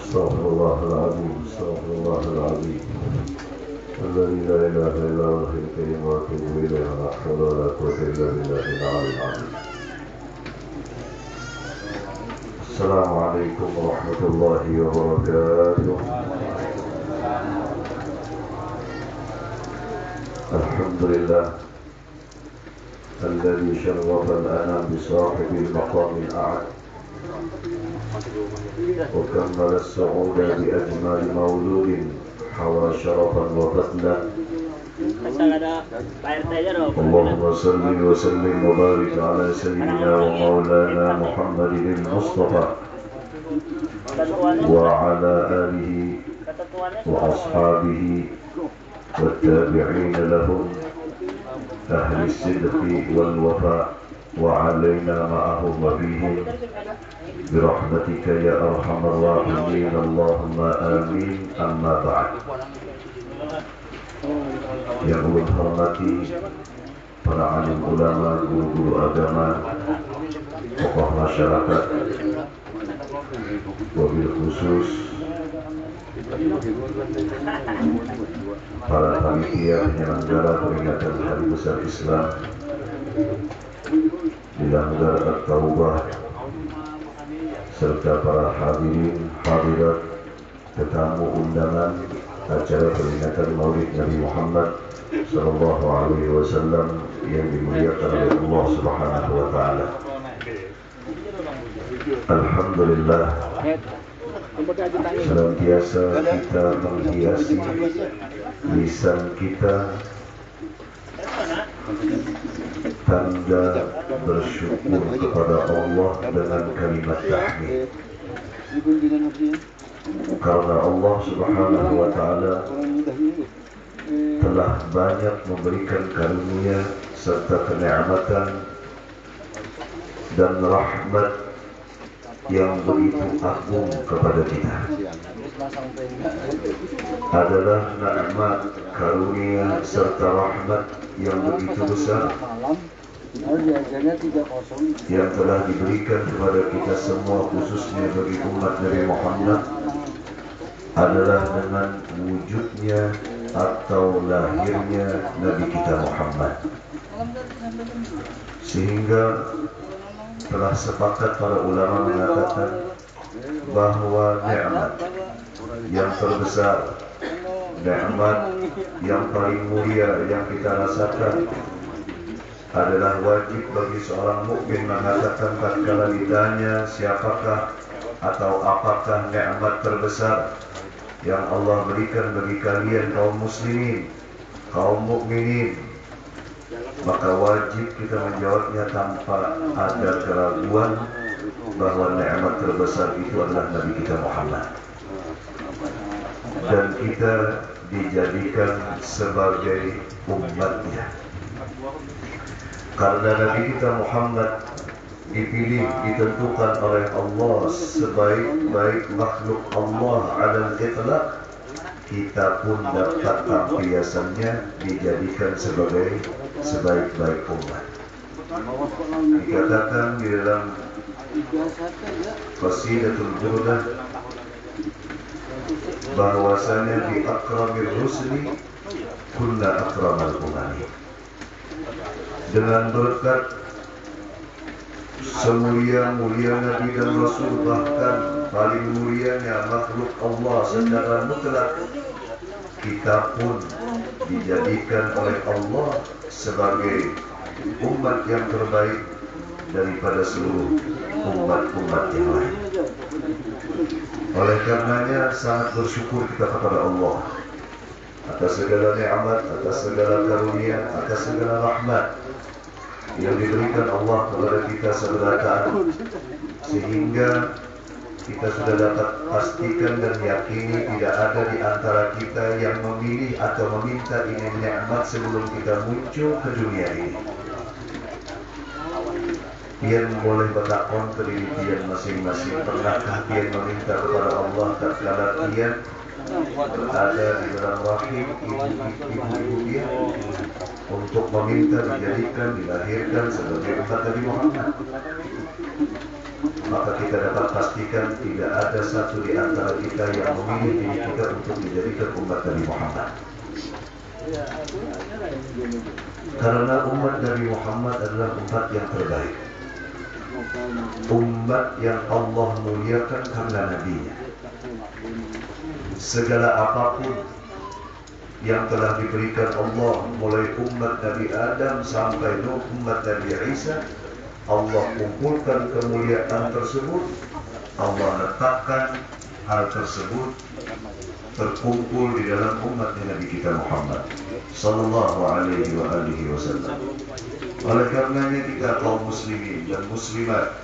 استغفر الله العظيم استغفر الله العظيم الذي لا اله الا هو الحي القيوم واتوب اليه ولا حول ولا قوه الا بالله العلي العظيم. السلام عليكم ورحمه الله وبركاته. الحمد لله الذي شرف الانام بصاحب المقام الاعلى وكمل السعود بأجمل مولود حوى شرفا وفضلا. اللهم صل وسلم وبارك على سيدنا ومولانا محمد المصطفى وعلى آله وأصحابه والتابعين لهم أهل الصدق والوفاء وعلينا معهم وفيهم برحمتك يا أرحم الراحمين اللهم آمين. أما بعد. Yang ulun hormati para alim ulama, guru-guru agama, tokoh masyarakat, wabil khusus para panitia penyelenggara peringatan Hari Besar Islam di Langgar At-Taubah, serta para hadirin hadirat tetamu undangan acara peringatan Maulid Nabi Muhammad sallallahu alaihi wasallam yang dimuliakan oleh Allah Subhanahu wa taala. Alhamdulillah, senantiasa kita menghiasi lisan kita tanda bersyukur kepada Allah dengan kalimat tahmid. Karena Allah Subhanahu wa taala telah banyak memberikan karunia serta kenikmatan dan rahmat yang begitu agung kepada kita. Adalah nikmat, karunia serta rahmat yang begitu besar yang telah diberikan kepada kita semua, khususnya bagi umat Nabi Muhammad, adalah dengan wujudnya atau lahirnya Nabi kita Muhammad. Sehingga telah sepakat para ulama mengatakan bahwa nikmat yang terbesar, nikmat yang paling mulia yang kita rasakan adalah wajib bagi seorang mukmin mengatakan tatkala ditanya siapakah atau apakah nikmat terbesar yang Allah berikan bagi kalian kaum muslimin, kaum mukminin, maka wajib kita menjawabnya tanpa ada keraguan bahwa nikmat terbesar itu adalah Nabi kita Muhammad. Dan kita dijadikan sebagai umatnya. Karena Nabi kita Muhammad dipilih, ditentukan oleh Allah sebaik-baik makhluk Allah alal itlaq, kita pun dapat tampiasannya dijadikan sebagai sebaik-baik umat. Dikatakan di dalam Qasidatul Burdah bahwasanya di akramir rusuli kunna akramal umami. Dengan berkat semulia-mulia Nabi dan Rasul, bahkan paling mulianya makhluk Allah secara mutlak, kita pun dijadikan oleh Allah sebagai umat yang terbaik daripada seluruh umat-umat yang lain. Oleh karenanya sangat bersyukur kita kepada Allah atas segala nikmat, atas segala karunia, atas segala rahmat yang diberikan Allah kepada kita sebelataan, sehingga kita sudah dapat pastikan dan yakini tidak ada di antara kita yang memilih atau meminta ini nikmat sebelum kita muncul ke dunia ini. Pian boleh bertakon ke diri pian masing-masing, pernahkah pian meminta kepada Allah tatkala pian berada di dalam rahim ibu pian untuk meminta dijadikan, dilahirkan sebagai umat Nabi Muhammad? maka kita dapat pastikan tidak ada satu di antara kita yang memilih diri kita untuk dijadikan umat Nabi Muhammad. Karena umat Nabi Muhammad adalah umat yang terbaik, umat yang Allah muliakan karena Nabi-Nya. Segala apapun yang telah diberikan Allah, mulai umat Nabi Adam sampai umat Nabi Isa, Allah kumpulkan kemuliaan tersebut. Allah letakkan hal tersebut terkumpul di dalam umat Nabi kita Muhammad sallallahu alaihi wasallam. Oleh karenanya kita kaum muslimin dan muslimat,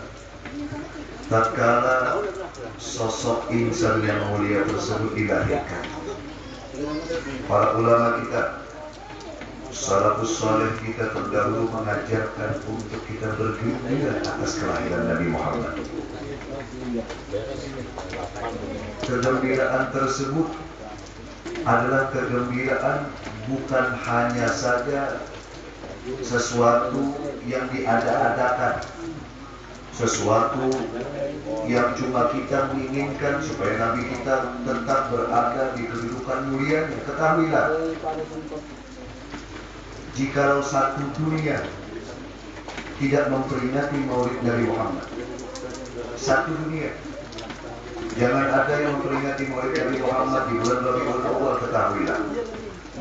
tatkala sosok insan yang mulia tersebut dilahirkan, para ulama kita, salafus saleh kita terdahulu mengajarkan untuk kita bergembira atas kelahiran Nabi Muhammad. Kegembiraan tersebut adalah kegembiraan bukan hanya saja sesuatu yang diada-adakan, sesuatu yang cuma kita menginginkan supaya Nabi kita tetap berada di kedudukan mulia. Ketahuilah, jikalau satu dunia tidak memperingati Maulid Nabi Muhammad, satu dunia, jangan ada yang memperingati Maulid Nabi Muhammad di bulan Rabiul Awal, ketahuilah,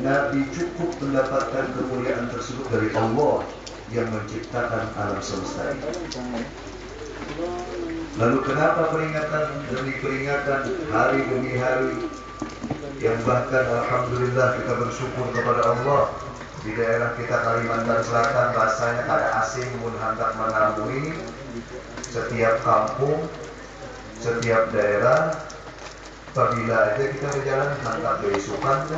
Nabi cukup mendapatkan kemuliaan tersebut dari Allah yang menciptakan alam semesta ini. Lalu kenapa peringatan demi peringatan, hari demi hari, yang bahkan alhamdulillah kita bersyukur kepada Allah, di daerah kita Kalimantan Selatan rasanya kada asing pun hendak menamui setiap kampung, setiap daerah. Apabila aja kita berjalan hendak beisukan,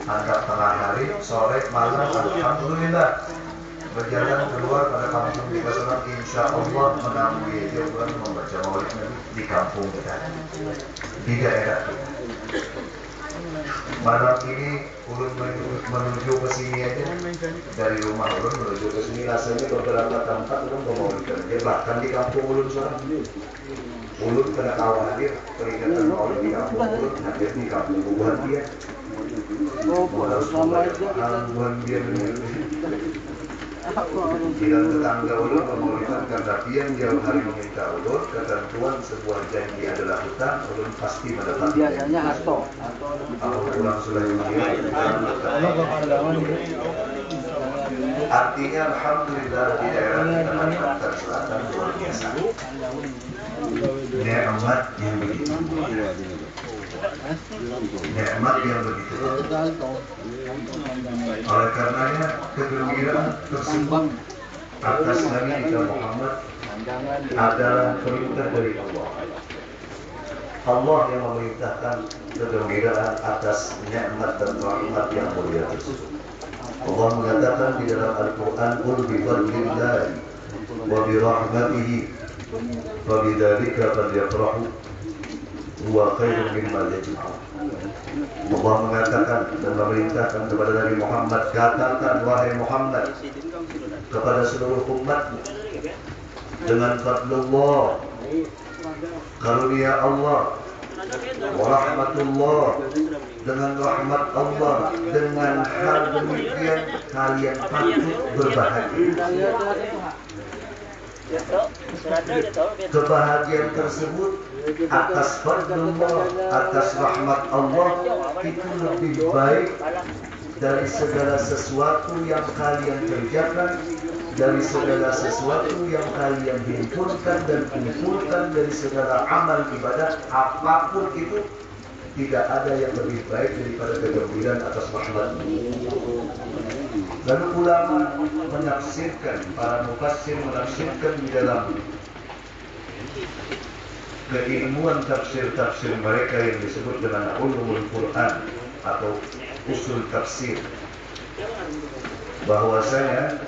hendak tengah hari, sore, malam, alhamdulillah berjalan keluar pada kampung kita sana, insya Allah menamui aja bukan membaca Maulid Nabi di kampung kita, di daerah kita. Malam ini ulun menuju ke sini aja, dari rumah ulun menuju ke sini rasanya beberapa tempat ulun memaulikan dia, bahkan di kampung ulun sana. Ulun kena khawatir peringatan Maulid di kampung ulun, hadir di kampung bubuhan dia. Modal bubuhan dia Jiran tetangga ulun memaulikan karena pian jauh hari meminta ulun, ketentuan sebuah janji adalah hutang, ulun pasti mendapati. Biasanya harto. Pulang sudah artinya alhamdulillah di daerah kita Kalimantan Selatan luar biasa. Nikmat yang begitu. Nikmat yang begitu. Oleh karenanya kegembiraan tersebut atas Nabi kita Muhammad adalah perintah dari Allah. Allah yang memerintahkan kegembiraan atas nikmat dan rahmat yang mulia tersebut. Allah mengatakan di dalam Al-Quran, "Qul bi fadlillahi wa bi rahmatihi fa bidzalika falyafrahu huwa khairun mimma yajma'un." Allah mengatakan dan memerintahkan kepada Nabi Muhammad, katakan wahai Muhammad kepada seluruh umatmu, dengan fadlullah, karunia Allah, warahmatullah, dengan rahmat Allah, dengan hal demikian kalian patut berbahagia. Kebahagiaan tersebut atas fadlullah, atas rahmat Allah, itu lebih baik dari segala sesuatu yang kalian kerjakan, dari segala sesuatu yang kalian himpunkan dan kumpulkan, dari segala amal ibadah apapun itu. Tidak ada yang lebih baik daripada kegembiraan atas rahmat. Lalu ulama menafsirkan, para mufassir menafsirkan di dalam keilmuan tafsir-tafsir mereka yang disebut dengan ulumul Quran atau usul tafsir, bahwasanya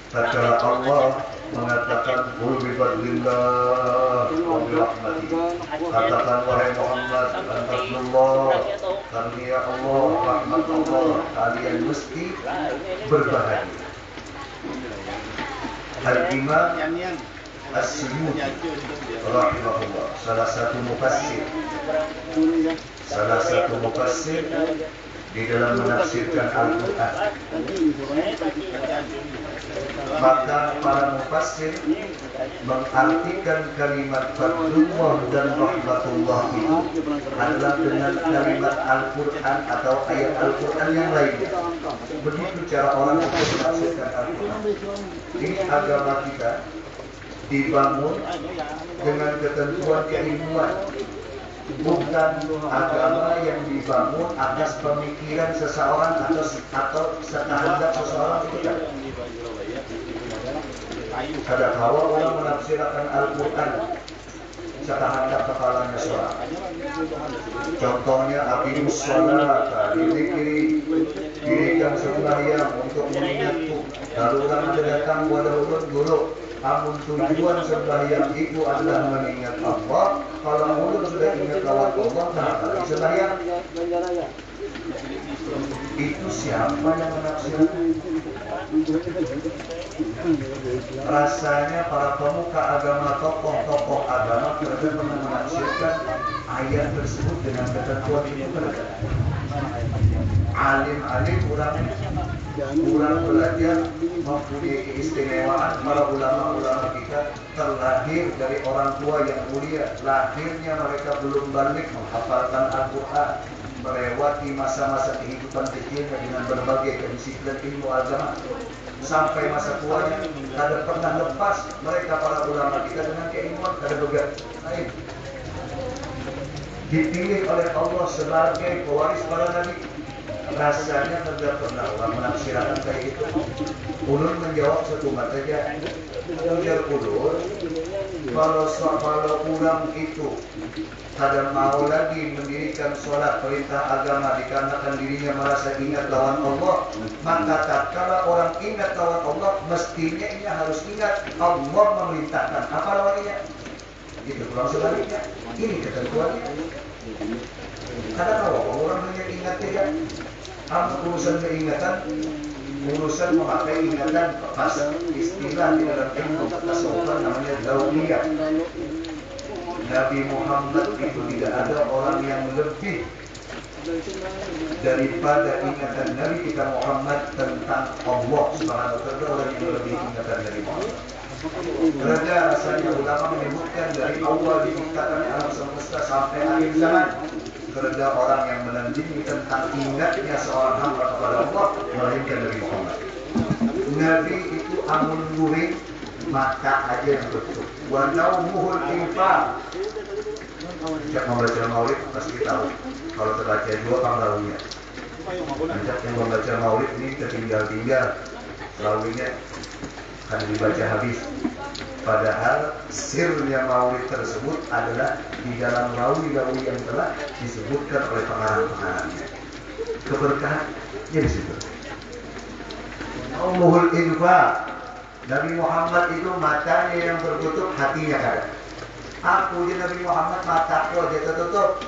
tatkala Allah mengatakan qul bi fadlillah wa bi rahmatihi, katakan wahai Muhammad, dengan fadlullah, karunia Allah, rahmat Allah, kalian mesti berbahagia. Al-Imam As-Suyuti rahimahullah, salah satu mufassir di dalam menafsirkan Al-Quran. Maka para mufassir mengartikan kalimat fadlullah dan rahmatullah itu adalah dengan kalimat Al-Quran atau ayat Al-Quran yang lainnya. Begitu cara orang untuk menafsirkan Al-Quran. Ini agama kita dibangun dengan ketentuan keilmuan, bukan agama yang dibangun atas pemikiran seseorang atau sekehendak seseorang itu kan. Ada hawa orang menafsirkan Al-Quran sekehendak kepalanya seorang. Contohnya aqimus sholata, dirikan sembahyang untuk mengingatku. Lalu orang datang kepada ulun guru, amun tujuan sembahyang itu adalah mengingat Allah. Kalau ulun sudah ingat lawan Allah, kenapa lagi sembahyang? Itu siapa yang menafsirkan? Rasanya para pemuka agama, tokoh-tokoh agama pernah menafsirkan ayat tersebut dengan ketentuan ini mereka. Alim-alim kurang belajar mempunyai keistimewaan. Para ulama-ulama kita terlahir dari orang tua yang mulia. Lahirnya mereka belum balik menghafalkan Al-Quran, melewati masa-masa kehidupan kecilnya dengan berbagai kedisiplinan ilmu agama. Sampai masa tuanya ada pernah lepas mereka para ulama kita dengan keilmuan ada begat lain. Dipilih oleh Allah sebagai pewaris para nabi. Rasanya tidak pernah orang menafsirkan kayak itu. Ulun menjawab satu mata saja. Ujar ulun, kalau orang itu kada mau lagi mendirikan sholat perintah agama dikarenakan dirinya merasa ingat lawan Allah, maka tatkala orang ingat lawan Allah, mestinya ia harus ingat Allah memerintahkan apa lawannya. Itu kurang sebaliknya. Ini ketentuannya. Kadang orang hanya ingat saja. Urusan keingatan, urusan memakai ingatan, pas istilah di dalam ilmu tasawuf namanya dauliyah. Nabi Muhammad itu tidak ada orang yang lebih daripada ingatan Nabi kita Muhammad tentang Allah Subhanahu wa taala, orang yang lebih ingatan dari Muhammad. Kerana rasanya ulama menyebutkan dari awal diciptakan alam semesta sampai akhir zaman, kerana orang yang menandingi tentang ingatnya seorang hamba kepada Allah melainkan Nabi Muhammad. Nabi itu amun guring mata aja yang betul. Wa naumuhul infaq. Sejak membaca maulid pasti tahu. Kalau terbaca dua panglawinya. Sejak yang membaca maulid ini tertinggal-tinggal, lawinya akan dibaca habis. Padahal sirnya maulid tersebut adalah di dalam rawi-rawi yang telah disebutkan oleh pengarang-pengarangnya. Keberkahannya di situ. Naumuhul infaq. Nabi Muhammad itu matanya yang tertutup, hatinya kada. Aku je Nabi Muhammad mataku aja tertutup,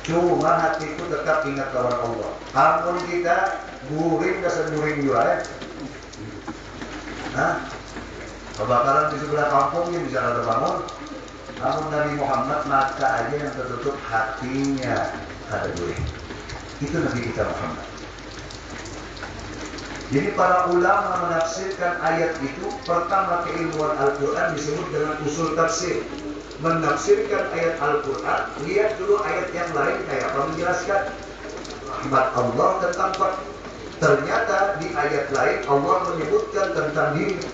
cuma hatiku tetap ingat lawan Allah. Ampun kita guring dan guring juga ya. Kebakaran di sebelah kampungnya bisa ada bangun. Namun Nabi Muhammad mata aja yang tertutup, hatinya ada guring. Itu Nabi kita Muhammad. Jadi para ulama menafsirkan ayat itu, pertama keilmuan Al-Quran disebut dengan usul tafsir. Menafsirkan ayat Al-Quran, lihat dulu ayat yang lain kayak apa menjelaskan rahmat Allah tentang apa. Ternyata di ayat lain Allah menyebutkan tentang diri.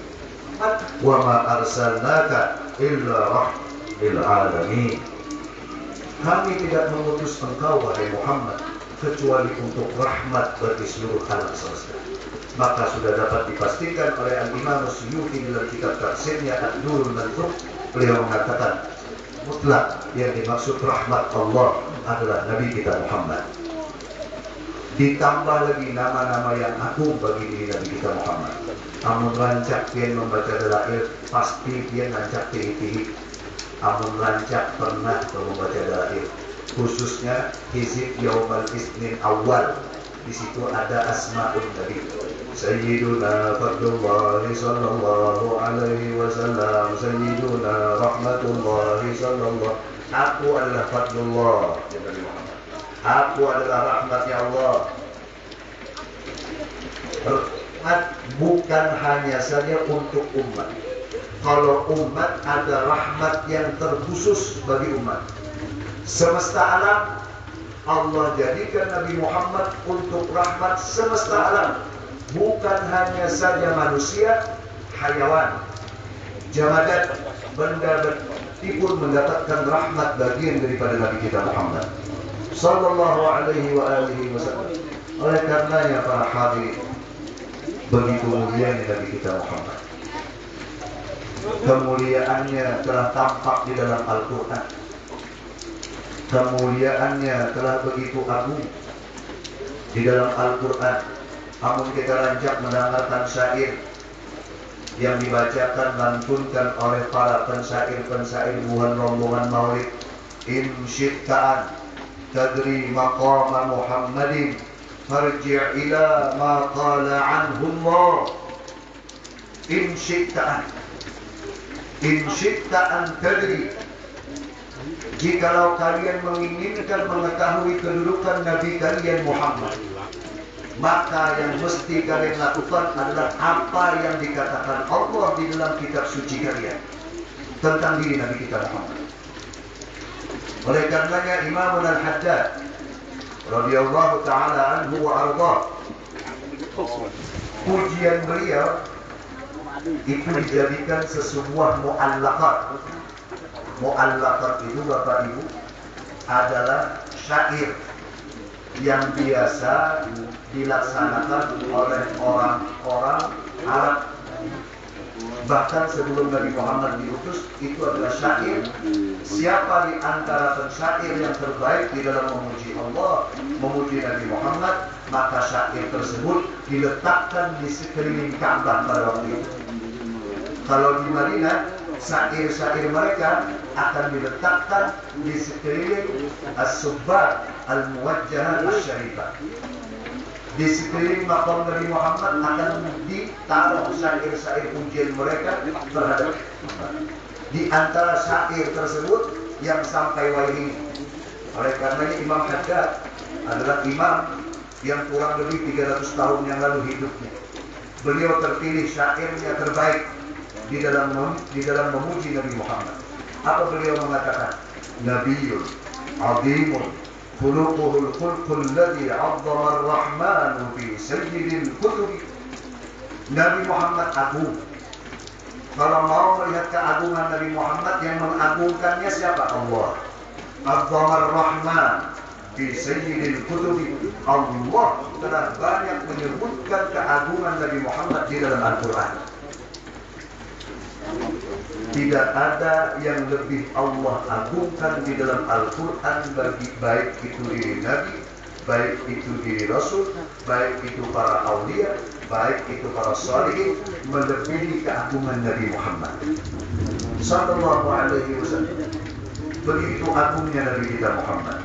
Wa ma arsalnaka illa rahmatan lil alamin. Kami tidak mengutus engkau wahai Muhammad kecuali untuk rahmat bagi seluruh alam semesta. Maka sudah dapat dipastikan oleh Al-Imam Suyuti dalam kitab tafsirnya Ad-Durrul Mansur. Beliau mengatakan mutlak yang dimaksud rahmat Allah adalah Nabi kita Muhammad. Ditambah lagi nama-nama yang agung bagi diri Nabi kita Muhammad. Amun rancak pian membaca dalail, pasti pian rancak tihi-tihi. Amun rancak pernah membaca dalail, khususnya hizib Yaumal Isnin Awal. Di situ ada Asmaul Nabi. Sayyiduna Fadlullah sallallahu alaihi wasallam, Sayyiduna Rahmatullah sallallahu. Aku adalah Fadlullah, ya Nabi Muhammad. Aku adalah rahmatnya Allah. Rahmat bukan hanya saja untuk umat. Kalau umat ada rahmat yang terkhusus bagi umat. Semesta alam Allah jadikan Nabi Muhammad untuk rahmat semesta alam. Bukan hanya saja manusia, hayawan, jamadat, benda-benda pun mendapatkan rahmat bagian daripada Nabi kita Muhammad sallallahu alaihi wasallam. Oleh karenanya para hadirin, begitu mulianya Nabi kita Muhammad. Kemuliaannya telah tampak di dalam Al-Quran. Kemuliaannya telah begitu agung di dalam Al-Quran. Namun kita lanjut mendengarkan syair yang dibacakan lantunkan oleh para pensair-pensair buhan rombongan maulid. In syi'ta'an tadri maqama Muhammadin farji' ila ma qala anhu Allah. In syi'ta'an tadri, jikalau kalian menginginkan mengetahui kedudukan Nabi kalian Muhammad, maka yang mesti kalian lakukan adalah apa yang dikatakan Allah di dalam kitab suci kalian tentang diri Nabi kita Muhammad. Oleh karenanya Imam Al-Haddad radhiyallahu taala anhu wa ardhah, pujian beliau itu dijadikan sesebuah mu'allaqat. Mu'allaqat itu Bapak Ibu adalah syair yang biasa dilaksanakan oleh orang-orang Arab. Bahkan sebelum Nabi Muhammad diutus, itu adalah syair. Siapa di antara pensyair yang terbaik di dalam memuji Allah, memuji Nabi Muhammad, maka syair tersebut diletakkan di sekeliling Ka'bah pada waktu itu. Kalau di Madinah, syair-syair mereka akan diletakkan di sekeliling As-Subbat Al-Muwajjahah Asy-Syarifah. Di sekeliling makam Nabi Muhammad akan ditaruh syair-syair pujian mereka terhadap Muhammad. Di antara syair tersebut yang sampai wahai ini. Oleh karenanya Imam Haddad adalah imam yang kurang lebih 300 tahun yang lalu hidupnya. Beliau terpilih syairnya terbaik di dalam memuji Nabi Muhammad. Apa beliau mengatakan? Nabiyyun 'azimun khuluquhul khulqul ladzi 'azzama ar-rahmanu fi sayyidil kutubi. Nabi Muhammad agung. Kalau mau melihat keagungan Nabi Muhammad, yang mengagungkannya siapa? Allah. 'Azzama ar-rahman fi sayyidil kutubi. Allah telah banyak menyebutkan keagungan Nabi Muhammad di dalam Al-Quran. Tidak ada yang lebih Allah agungkan di dalam Al-Quran bagi baik itu diri Nabi, baik itu diri Rasul, baik itu para aulia, baik itu para salihin, melebihi keagungan Nabi Muhammad sallallahu alaihi wasallam. Begitu agungnya Nabi kita Muhammad,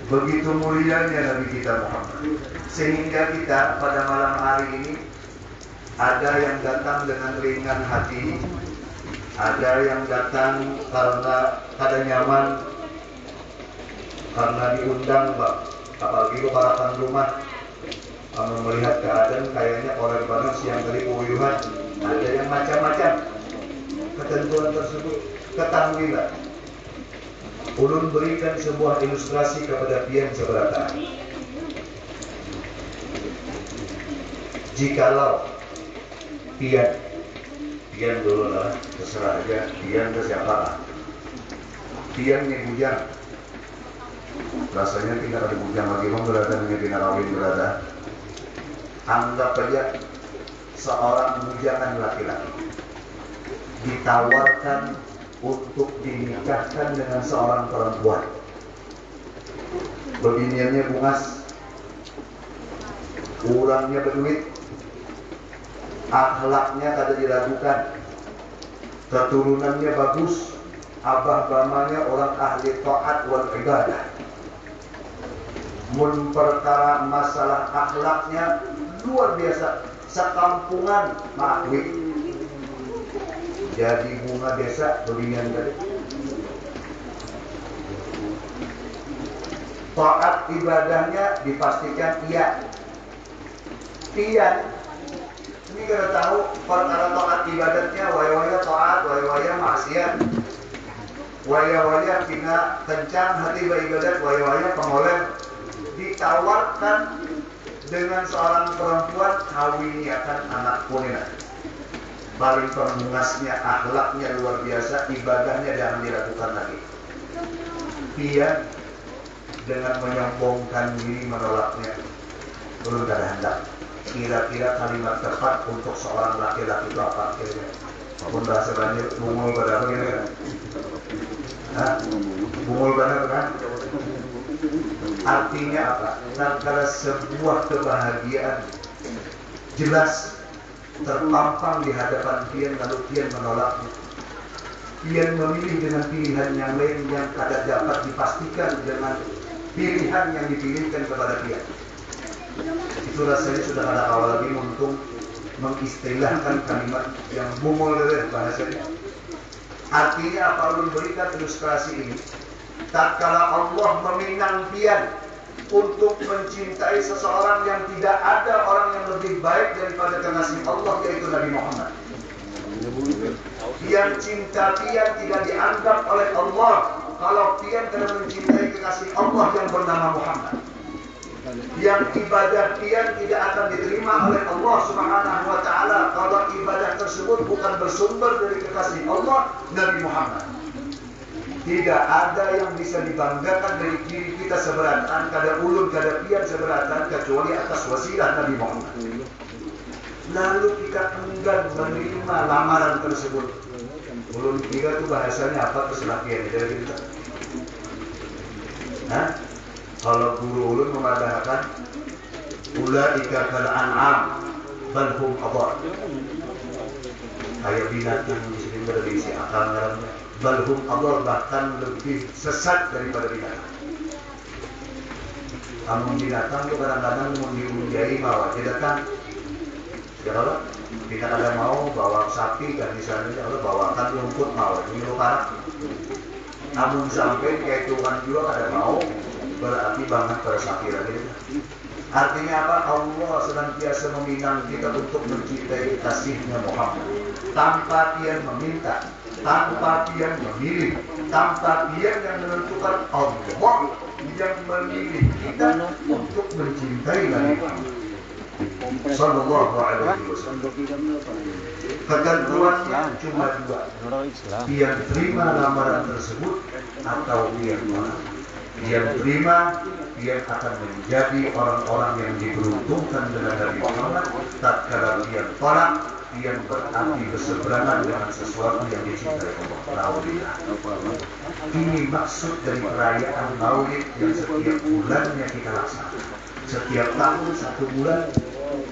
begitu mulianya Nabi kita Muhammad, sehingga kita pada malam hari ini ada yang datang dengan ringan hati, ada yang datang karena ada nyaman, karena diundang, Pak. Apalagi kebarakan rumah, melihat keadaan kayaknya orang banget siang tadi kuyuhan, ada yang macam-macam. Ketentuan tersebut ketahuilah, ulun berikan sebuah ilustrasi kepada pian seberata. Jikalau pian dulu lah, terserah aja, pian ke siapa lah. Pian nih bujang, rasanya tinggal ada bujang lagi, mau berada dengan tinggal kawin berada. Anggap aja seorang bujangan laki-laki ditawarkan untuk dinikahkan dengan seorang perempuan. Beginiannya bungas, kurangnya berduit, akhlaknya kada diragukan, keturunannya bagus, abah bamanya orang ahli taat wal ibadah. Mun perkara masalah akhlaknya luar biasa, sekampungan makwi jadi bunga desa tulingan tadi. Taat ibadahnya dipastikan iya. Pian ini kita tahu perkara taat ibadatnya waya-waya taat, waya-waya maksiat. Waya-waya kina kencang hati beribadat, waya-waya pengoleh. Ditawarkan dengan seorang perempuan kawiniakan anak punina. Paling pengungasnya, akhlaknya luar biasa, ibadahnya jangan dilakukan lagi. Pian dengan menyombongkan diri menolaknya. Belum ada hendak. Kira-kira kalimat tepat untuk seorang laki-laki itu apa kira-kira? Maupun bahasa Banjar, bungul pada apa kira-kira? Hah? Bungul pada kan? Artinya apa? Tatkala sebuah kebahagiaan jelas terpampang di hadapan pian lalu pian menolaknya. Pian memilih dengan pilihan yang lain yang tidak dapat dipastikan dengan pilihan yang dipilihkan kepada pian. Itu rasanya sudah ada awal lagi untuk mengistilahkan kalimat yang bungul bahasanya. Artinya apa? Ulun berikan ilustrasi ini. Tatkala Allah meminang pian untuk mencintai seseorang yang tidak ada orang yang lebih baik daripada kekasih Allah, yaitu Nabi Muhammad. Yang cinta pian tidak dianggap oleh Allah kalau pian tidak mencintai kekasih Allah yang bernama Muhammad. Yang ibadah pian tidak akan diterima oleh Allah Subhanahu wa taala kalau ibadah tersebut bukan bersumber dari kekasih Allah Nabi Muhammad. Tidak ada yang bisa dibanggakan dari diri kita seberatan, kada ulun, kada pian seberatan kecuali atas wasilah Nabi Muhammad. Lalu kita enggan menerima lamaran tersebut. Ulun kira itu bahasanya apa terserah pian dari kita. Hah? Kalau guru ulun mengatakan ulaika kal an'am bal hum adall. Kayak binatang di sini berisi akal ngarannya. Bal hum adall, bahkan lebih sesat daripada binatang. Amun binatang itu kadang-kadang mendiunjai bawa datang. Ya kalau kita ada mau bawa sapi kan misalnya, kalau bawakan rumput mau ini lupa. Namun sampai kayak Tuhan juga ada mau, berarti banget pada sapi lagi. Artinya apa? Allah senantiasa meminang kita untuk mencintai kasihnya Muhammad tanpa dia meminta, tanpa dia memilih, tanpa dia yang menentukan. Allah yang memilih kita untuk mencintai Nabi Muhammad Sallallahu Alaihi Wasallam. Ketentuannya cuma dua: dia terima lamaran tersebut atau dia menolak. Dia terima, dia akan menjadi orang-orang yang diberuntungkan dengan Nabi Muhammad. Tatkala dia tolak, dia berarti berseberangan dengan sesuatu yang dicintai Allah. Ini maksud dari perayaan Maulid yang setiap bulannya kita laksanakan. Setiap tahun 1 bulan,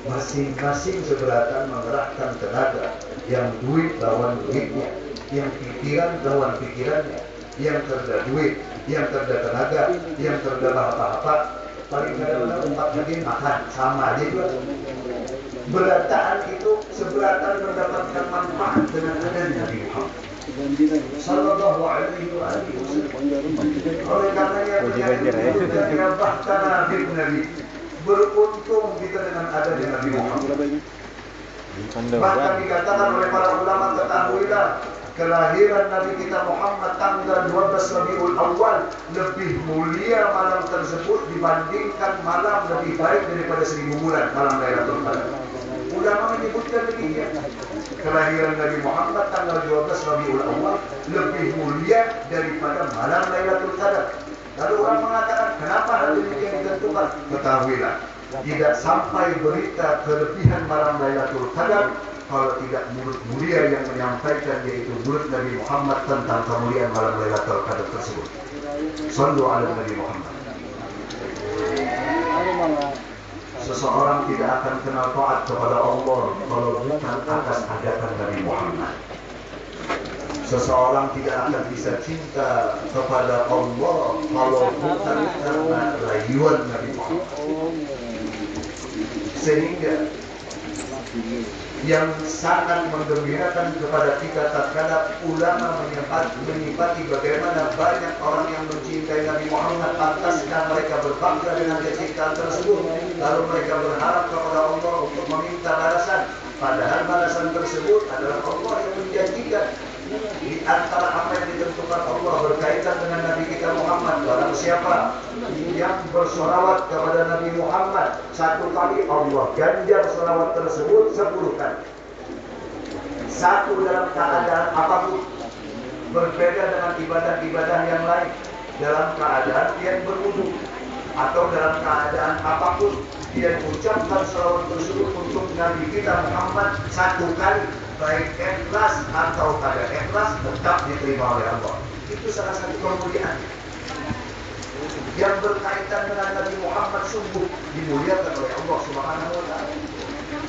masing-masing seberatan mengerahkan tenaga. Yang duit lawan duitnya, yang pikiran lawan pikirannya, yang terda duit, yang terda tenaga, yang terda apa-apa. Paling kadang-kadang umat lagi makan sama aja juga. Berataan itu seberatan mendapatkan manfaat dengan adanya Nabi Muhammad Sallallahu Alaihi Wasallam. Oleh karenanya bahkan Nabi beruntung kita dengan adanya Nabi Muhammad. Bahkan dikatakan oleh para ulama, ketahuilah kelahiran Nabi kita Muhammad tanggal 12 Rabiul Awal lebih mulia malam tersebut dibandingkan malam lebih baik daripada 1000 bulan malam Lailatul Qadar. Ulama menyebutkan demikian. Kelahiran Nabi Muhammad tanggal 12 Rabiul Awal lebih mulia daripada malam Lailatul Qadar. Lalu orang mengatakan, kenapa hal demikian ditentukan? Ketahuilah, tidak sampai berita kelebihan malam Lailatul Qadar kalau tidak mulut mulia yang menyampaikan, yaitu mulut Nabi Muhammad tentang kemuliaan malam Lailatul Qadar tersebut. Sallu ala Nabi Muhammad. Seseorang tidak akan kenal taat kepada Allah kalau bukan atas ajakan Nabi Muhammad. Seseorang tidak akan bisa cinta kepada Allah kalau bukan karena rayuan Nabi Muhammad. Sehingga yang sangat menggembirakan kepada kita tatkala ulama menyifati bagaimana banyak orang yang mencintai Nabi Muhammad, pantaskah mereka berbangga dengan kecintaan tersebut, lalu mereka berharap kepada Allah untuk meminta balasan, padahal balasan tersebut adalah Allah yang menjanjikan. Di antara apa yang ditentukan Allah berkaitan dengan Nabi kita Muhammad, barang siapa yang bersolawat kepada Nabi Muhammad 1 kali, Allah ganjar solawat tersebut 10 kali. Satu dalam keadaan apapun, berbeda dengan ibadah-ibadah yang lain, dalam keadaan dia berwudu atau dalam keadaan apapun dia ucapkan salawat tersebut untuk Nabi kita Muhammad 1 kali, baik ikhlas atau tidak ikhlas, tetap diterima oleh Allah. Itu salah satu kemuliaan yang berkaitan dengan Nabi Muhammad, sungguh dimuliakan oleh Allah Subhanahu wa Ta'ala.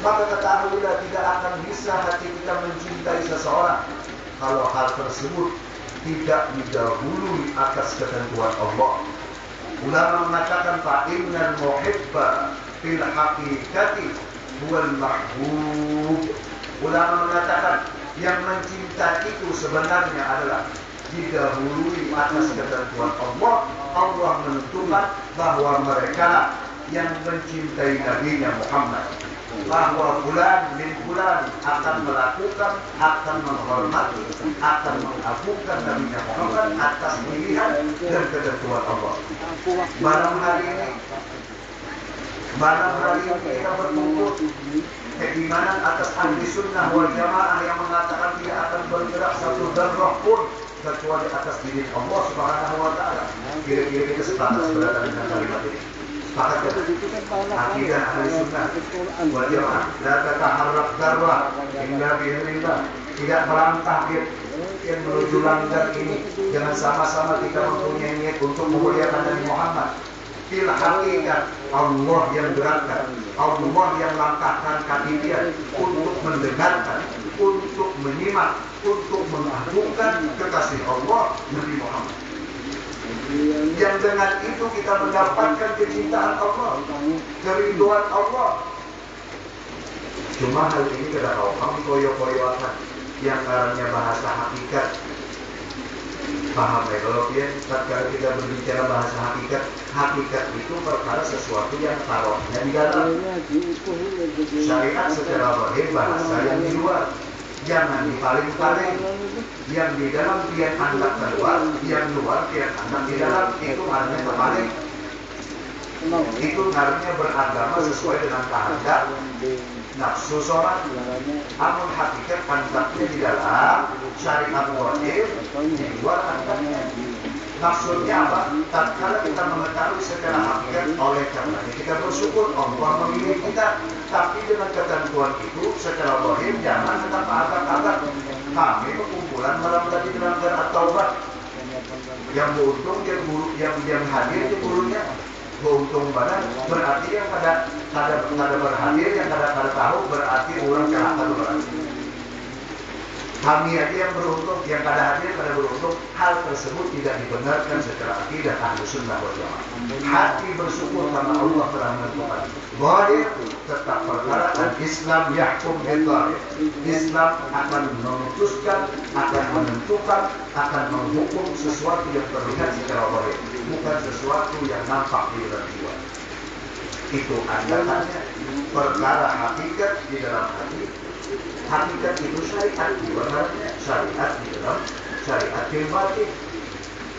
Maka ketahuilah, tidak akan bisa hati kita mencintai seseorang kalau hal tersebut tidak didahului atas ketentuan Allah. Ulama mengatakan fa'innal muhibba fil haqiqati huwal mahbub. Ulama mengatakan yang mencinta itu sebenarnya adalah didahului atas ketentuan Allah. Allah menentukan bahwa mereka yang mencintai Nabi Muhammad, bahwa bulan bin bulan akan melakukan, akan menghormati, akan mengagungkan Nabi Muhammad atas pilihan dan ketentuan Allah. Malam hari ini kita berkumpul keimanan atas ahli sunnah wal jamaah yang mengatakan tidak akan bergerak satu darah pun kecuali atas diri Allah Subhanahu wa Ta'ala. Kira-kira kita sepakat berada dengan kalimat ini. Sepakat ya? Akidah ahli sunnah wal jamaah, la tataharrak darah hingga bi'illah, tidak melangkah yang menuju langgar ini. Jangan sama-sama kita mempunyai niat untuk memuliakan Nabi Muhammad. Fil hakikat, Allah yang gerakkan, Allah yang langkahkan kaki dia untuk mendengarkan, untuk menyimak, untuk mengagungkan kekasih Allah Nabi Muhammad. Yang dengan itu kita mendapatkan kecintaan Allah, kerinduan Allah. Cuma hal ini kita tahu, kami koyo-koyokan yang karanya bahasa hakikat. Paham ya, kalau tatkala kita berbicara bahasa hakikat, hakikat itu perkara sesuatu yang taruhnya di dalam. Syariat secara zahir bahasa yang di luar, jangan dipaling-paling. Yang di dalam dia anggap keluar, yang luar dia anggap di dalam. Itu artinya kebalik. Itu artinya beragama sesuai dengan kehendak nafsu sholat. Amun hakikat anggapnya di dalam, syariat zahir di luar anggapnya. Maksudnya apa? Tatkala kita mengetahui secara hakikat, oleh karenanya kita bersyukur Allah memilih kita. Tapi dengan ketentuan itu secara zahir jangan tetap agak-agak. Kami perkumpulan malam tadi dalam At-Taubah, yang beruntung yang hadir di gurunya beruntung banget, berarti yang kada berhadir, yang kada tahu, berarti orang celaka berarti. Kami aja yang beruntung, yang kada hadir kada beruntung. Hal tersebut tidak dibenarkan secara akidah ahlu sunnah wal jamaah. Hati bersyukur karena Allah telah menentukan. Zahir tetap perkara, dan Islam yahkum bil-zahir. Islam akan memutuskan, akan menentukan, akan menghukum sesuatu yang terlihat secara zahir, bukan sesuatu yang nampak di dalam jiwa. Itu andalannya perkara hakikat di dalam hati. Hakikat itu syariat di luarnya, syariat di dalam, syariat di batin.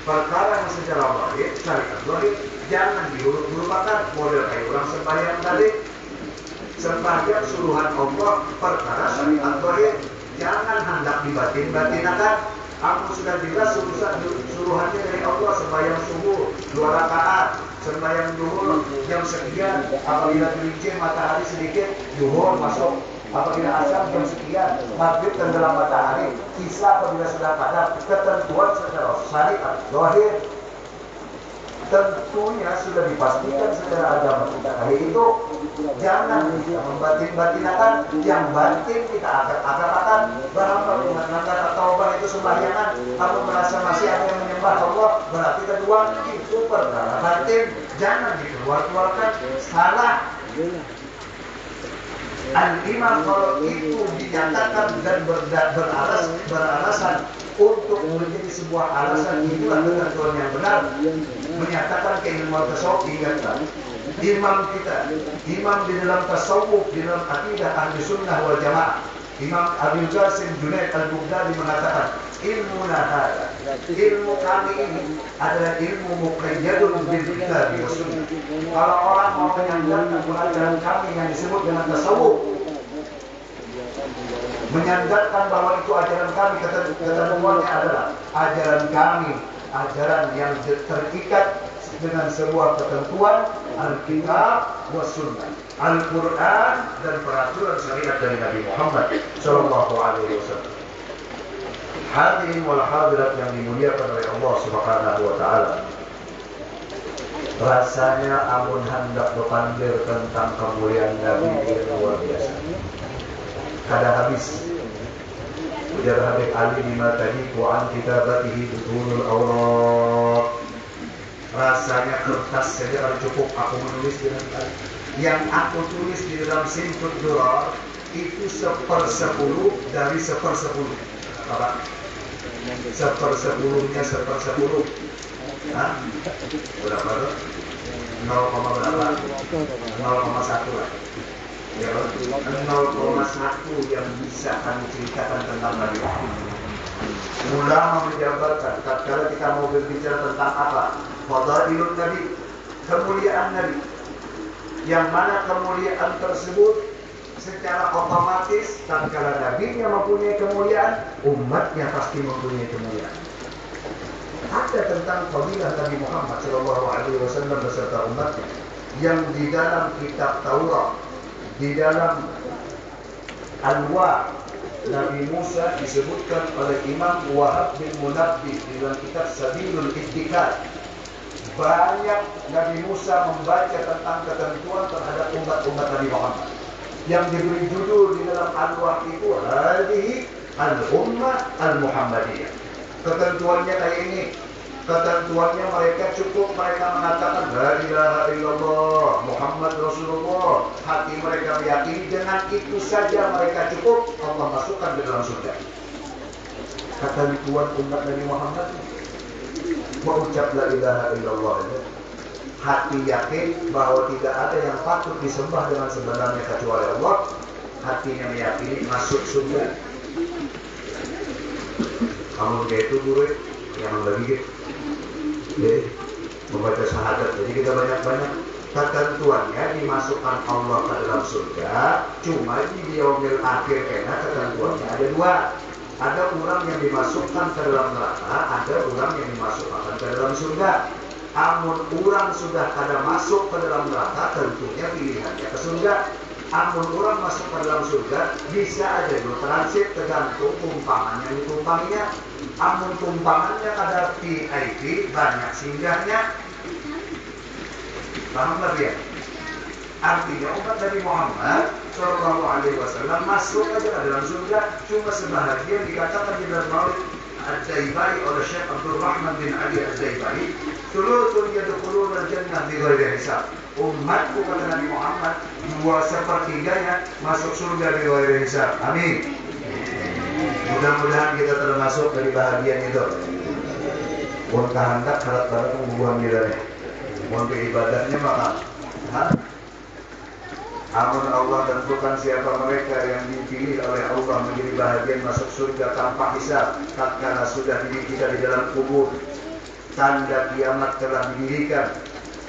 Perkara yang secara zahir, syariat zahir, jangan dilupakan. Model kayak orang sembahyang tadi, sembahyang suruhan Allah, perkara syariat zahir, jangan hendak dibatin-batinakan. Aku sudah jelas suruhannya dari Allah, sembahyang subuh 2 rakaat, sembahyang zuhur jam sekian, apabila gelincir matahari sedikit, zuhur masuk. Apabila asar jam sekian, maghrib tenggelam matahari, isya apabila sudah padam. Ketentuan secara syariat zahir tentunya sudah dipastikan secara agama kita. Kayak itu jangan kita membatin-batinakan. Yang batin kita agar-agarkan. Barangkali mengantar atau itu sembahyangan, kalau merasa masih ada yang menyembah Allah, berarti kedua itu perkara batin. Jangan dikeluar-keluarkan, salah. Al-imam kalau itu dinyatakan dan beralasan untuk menjadi sebuah alasan, itulah ketentuan yang benar. Menyatakan keilmuan tasawuf, ingatkan imam kita, imam di dalam tasawuf, di dalam akidah ahli sunnah wal jamaah, Imam Abdul Qasim Junaid Al-Baghdadi mengatakan, ilmu hada, ilmu kami ini adalah ilmu muqayyadun bil kitab wa sunnah. Kalau orang mau menyandarkan pelajaran kami yang disebut dengan tasawuf, menyandarkan bahwa itu ajaran kami, ketentuannya adalah ajaran kami, ajaran yang terikat dengan sebuah ketentuan Al-Kitab wa Sunnah, Al-Quran dan peraturan syariat dari Nabi Muhammad Sallallahu Alaihi Wasallam. Hadirin wal hadirat yang dimuliakan oleh Allah Subhanahu Wa Taala. Rasanya amun hendak berpandir tentang kemuliaan Nabi yang luar biasa. Kada habis. Ujar Habib Ali bima tadiku an kitabatihi butulul awraq. Rasanya kertas saja kalau cukup aku menulis dengan yang aku tulis di dalam Simtud Durar itu 1/10 dari 1/10. Apa? 1/10-nya 1/10. Hah? Berapa tuh? 0, berapa? 0,1 lah. Ya, 0,1 yang bisa kami ceritakan tentang Nabi Muhammad. Ulama menjabarkan, tatkala kita mau berbicara tentang apa? Fadailun Nabi, kemuliaan Nabi. Yang mana kemuliaan tersebut secara otomatis tatkala Nabi-nya mempunyai kemuliaan, umatnya pasti mempunyai kemuliaan. Ada tentang fadilah Nabi Muhammad Sallallahu Alaihi Wasallam beserta umatnya yang di dalam kitab Taurat, di dalam Al-Wa Nabi Musa disebutkan oleh Imam Wahab bin Munabbi di dalam kitab Sabilul Ittikad. Banyak Nabi Musa membaca tentang ketentuan terhadap umat-umat Nabi Muhammad. Yang diberi judul di dalam Al-Wah itu Hadihi Al-Ummah Al-Muhammadiyah. Ketentuannya kayak ini. Ketentuannya mereka cukup mereka mengatakan La ilaha illallah Muhammad Rasulullah. Hati mereka meyakini, dengan itu saja mereka cukup, Allah masukkan ke dalam surga. Ketentuan umat Nabi Muhammad mengucap La ilaha illallah itu, hati yakin bahwa tidak ada yang patut disembah dengan sebenarnya kecuali Allah. Hatinya meyakini masuk surga. Kamu kayak itu guru yang lagi jadi membaca syahadat. Jadi kita banyak-banyak ketentuannya dimasukkan Allah ke dalam surga. Cuma di yaumil akhir kena ketentuannya ada dua. Ada orang yang dimasukkan ke dalam neraka, ada orang yang dimasukkan ke dalam surga. Amun orang sudah kada masuk ke dalam neraka, tentunya pilihannya ke surga. Amun orang masuk ke dalam surga, bisa ada dua transit tergantung tumpangan yang ditumpanginya. Amun tumpangannya kada VIP, banyak singgahnya. Paham tak ya? Artinya umat Nabi Muhammad Sallallahu Alaihi Wasallam masuk aja ke dalam surga. Cuma sebahagian dikatakan di dalam Maulid Al-Daibari oleh Syekh Abdul Rahman bin Ali Al-Daibari, Thuluthun yadkhuluna al-jannah bighairi hisab. Umatku kata Nabi Muhammad 2/3 masuk surga bighairi hisab. Amin. Mudah-mudahan kita termasuk dari bahagian itu. Untuk hendak harap banget membuang diri. Untuk ibadahnya maka amun Allah tentukan siapa mereka yang dipilih oleh Allah menjadi bahagian masuk surga tanpa hisab. Tatkala sudah kita di dalam kubur, tanda kiamat telah didirikan,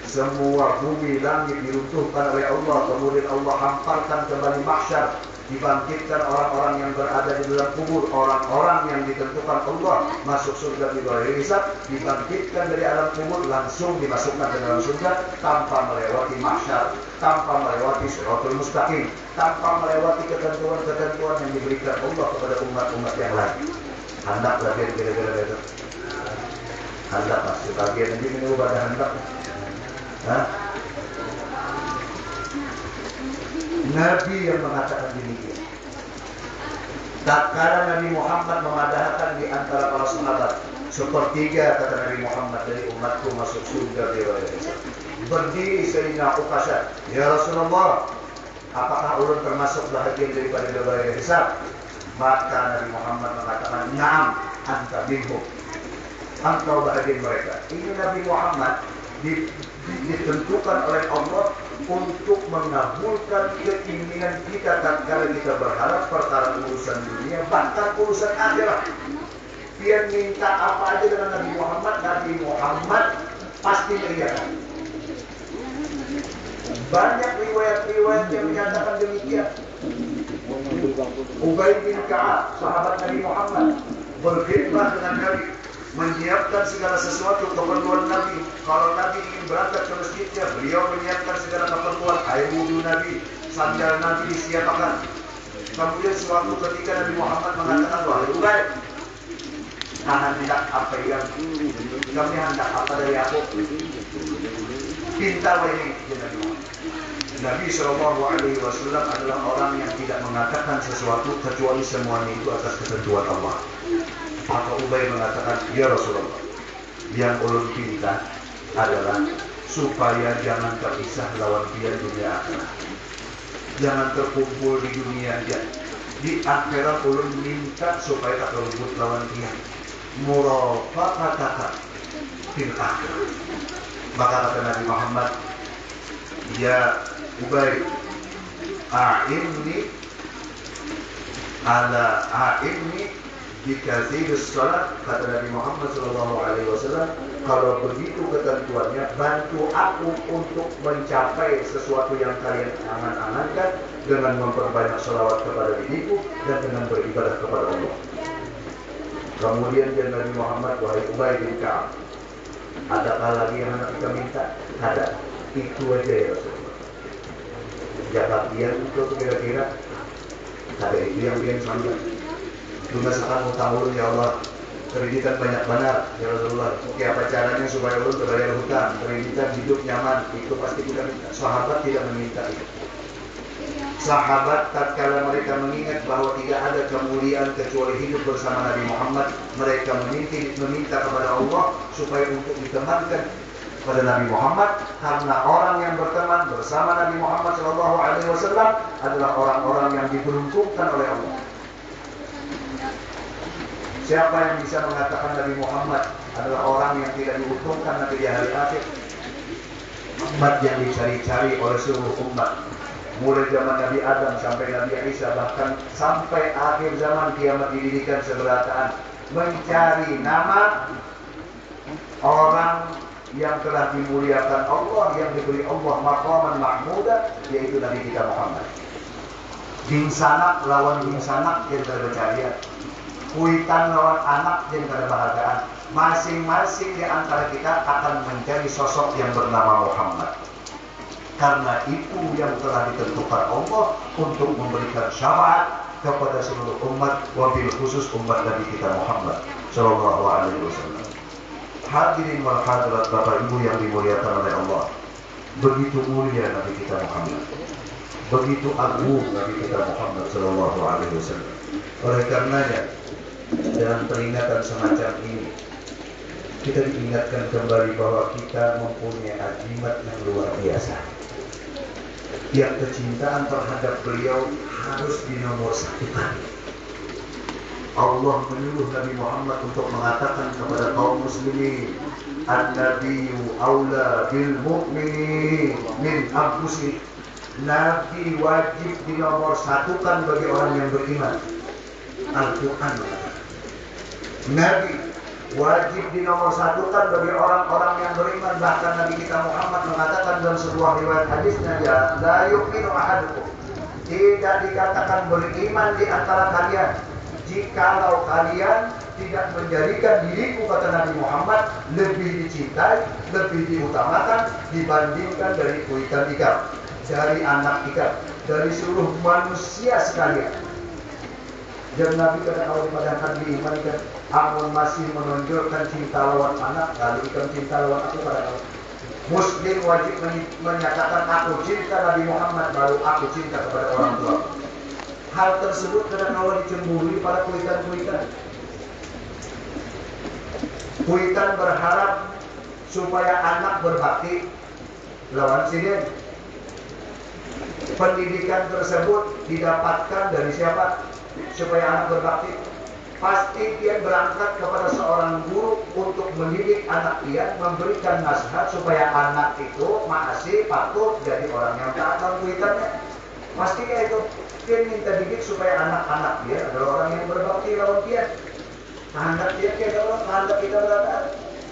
semua bumi langit diruntuhkan oleh Allah, kemudian Allah hamparkan kembali mahsyar, dibangkitkan orang-orang yang berada di dalam kubur, orang-orang yang ditentukan Allah masuk surga di bawah hisab, dibangkitkan dari alam kubur, langsung dimasukkan ke dalam surga tanpa melewati mahsyar, tanpa melewati siratul mustaqim, tanpa melewati ketentuan-ketentuan yang diberikan Allah kepada umat-umat yang lain. Hendaklah dia kira-kira itu. Hendak mas, sebagian ini menunggu pada hendak. Nabi yang mengatakan demikian. Tatkala Nabi Muhammad memadahkan di antara para sahabat, 1/3 kata Nabi Muhammad dari umatku masuk surga bighairi hisab. Berdiri Sayyidina Uqasha, ya Rasulullah, Apakah ulun termasuk bahagian daripada balaga hisab? Maka Nabi Muhammad mengatakan, "Na'am, anta minhum." Engkau bahagian mereka. Ini Nabi Muhammad ditentukan oleh Allah untuk mengabulkan keinginan kita tatkala kita berharap perkara urusan dunia, bahkan urusan akhirat. Dia minta apa aja dengan Nabi Muhammad pasti mengiyakan. Banyak riwayat-riwayat yang menyatakan demikian. Ubay bin Ka'ab, sahabat Nabi Muhammad, berkhidmat dengan Nabi, menyiapkan segala sesuatu keperluan Nabi. Kalau Nabi ingin berangkat ke masjidnya, beliau menyiapkan segala keperluan, air wudhu Nabi, sandal Nabi disiapkan. Kemudian suatu ketika Nabi Muhammad mengatakan, "Wahai Ubay, hendak apa yang kami hendak apa dari aku? Pinta wahai Nabi Muhammad." Nabi SAW adalah orang yang tidak mengatakan sesuatu kecuali semuanya itu atas ketentuan Allah. Maka Ubay mengatakan, "Ya Rasulullah, yang ulun pinta adalah supaya jangan terpisah lawan dia dunia akhirat. Jangan terkumpul di dunia dia. Di akhirat ulun minta supaya tak terlebut lawan dia. Murafaqataka fil akhirat." Maka kata Nabi Muhammad, "Ya Ubay, a'inni bikathirus salat." Kata Nabi Muhammad SAW, "Kalau begitu ketentuannya, bantu aku untuk mencapai sesuatu yang kalian angan-angankan dengan memperbanyak salawat kepada diriku dan dengan beribadah kepada Allah." Kemudian dia Nabi Muhammad, "Wahai Ubay bin Ka'ab, adakah lagi yang hendak kita minta?" "Ada." "Itu aja ya Rasulullah." Jabat dia itu kira-kira ada itu yang dia sambil lunasakan hutang ulun ya Allah, kreditan banyak benar ya Rasulullah, oke apa caranya supaya ulun terbayar hutang, kreditan hidup nyaman, itu pasti kita minta. Sahabat tidak meminta itu. Sahabat tatkala mereka mengingat bahwa tidak ada kemuliaan kecuali hidup bersama Nabi Muhammad, mereka meminta kepada Allah supaya untuk ditemankan pada Nabi Muhammad, karena orang yang berteman bersama Nabi Muhammad SAW adalah orang-orang yang diberuntukkan oleh Allah. Siapa yang bisa mengatakan Nabi Muhammad adalah orang yang tidak diuntungkan nanti di hari akhir? Umat yang dicari-cari oleh seluruh umat, mulai zaman Nabi Adam sampai Nabi Isa, bahkan sampai akhir zaman kiamat didirikan seberataan, mencari nama orang yang telah dimuliakan Allah, yang diberi Allah maqaman mahmuda, yaitu Nabi kita Muhammad. Bingsanak lawan bingsanak yang terberjaya, kuitan lawan anak yang terbahagiaan. Masing-masing di antara kita akan mencari sosok yang bernama Muhammad. Karena itu yang telah ditentukan Allah untuk memberikan syafaat kepada seluruh umat, wabil khusus umat Nabi kita Muhammad Sallallahu Alaihi Wasallam. Hadirin wal hadirat, Bapak Ibu yang dimuliakan oleh Allah, begitu mulia Nabi kita Muhammad, begitu agung Nabi kita Muhammad Sallallahu Alaihi Wasallam. Oleh karenanya, dalam peringatan semacam ini, kita diingatkan kembali bahwa kita mempunyai azimat yang luar biasa. Yang kecintaan terhadap beliau harus dinomorsatukan. Allah menyuruh Nabi Muhammad untuk mengatakan kepada kaum muslimin, "An-nabiyyu aula bil mu'minin min anfusihim." Nabi wajib dinomorsatukan bagi orang yang beriman. Al-Quran. Nabi wajib dinomorsatukan bagi orang-orang yang beriman. Bahkan Nabi kita Muhammad mengatakan dalam sebuah riwayat hadisnya, "La yu'minu ahadukum." Tidak dikatakan beriman di antara kalian jikalau kalian tidak menjadikan diriku, kata Nabi Muhammad, lebih dicintai, lebih diutamakan dibandingkan dari kuitan ikan, dari anak ikan, dari seluruh manusia sekalian. Dan Nabi kata kalau dipadakan diimankan, amun masih menonjolkan cinta lawan anak, lalu ikan cinta lawan aku pada Allah. Muslim wajib menyatakan aku cinta Nabi Muhammad, baru aku cinta kepada orang tua. Hal tersebut kadang awal dicemburui para kuitan-kuitan. Kuitan berharap supaya anak berbakti lawan sinin. Pendidikan tersebut didapatkan dari siapa? Supaya anak berbakti. Pasti dia berangkat kepada seorang guru untuk mendidik anak dia, memberikan nasihat supaya anak itu masih patuh jadi orang yang taat dalam kuitannya. Pasti itu dia minta didik supaya anak-anak dia adalah orang yang berbakti lawan dia. Kehendak dia adalah kehendak kita berada.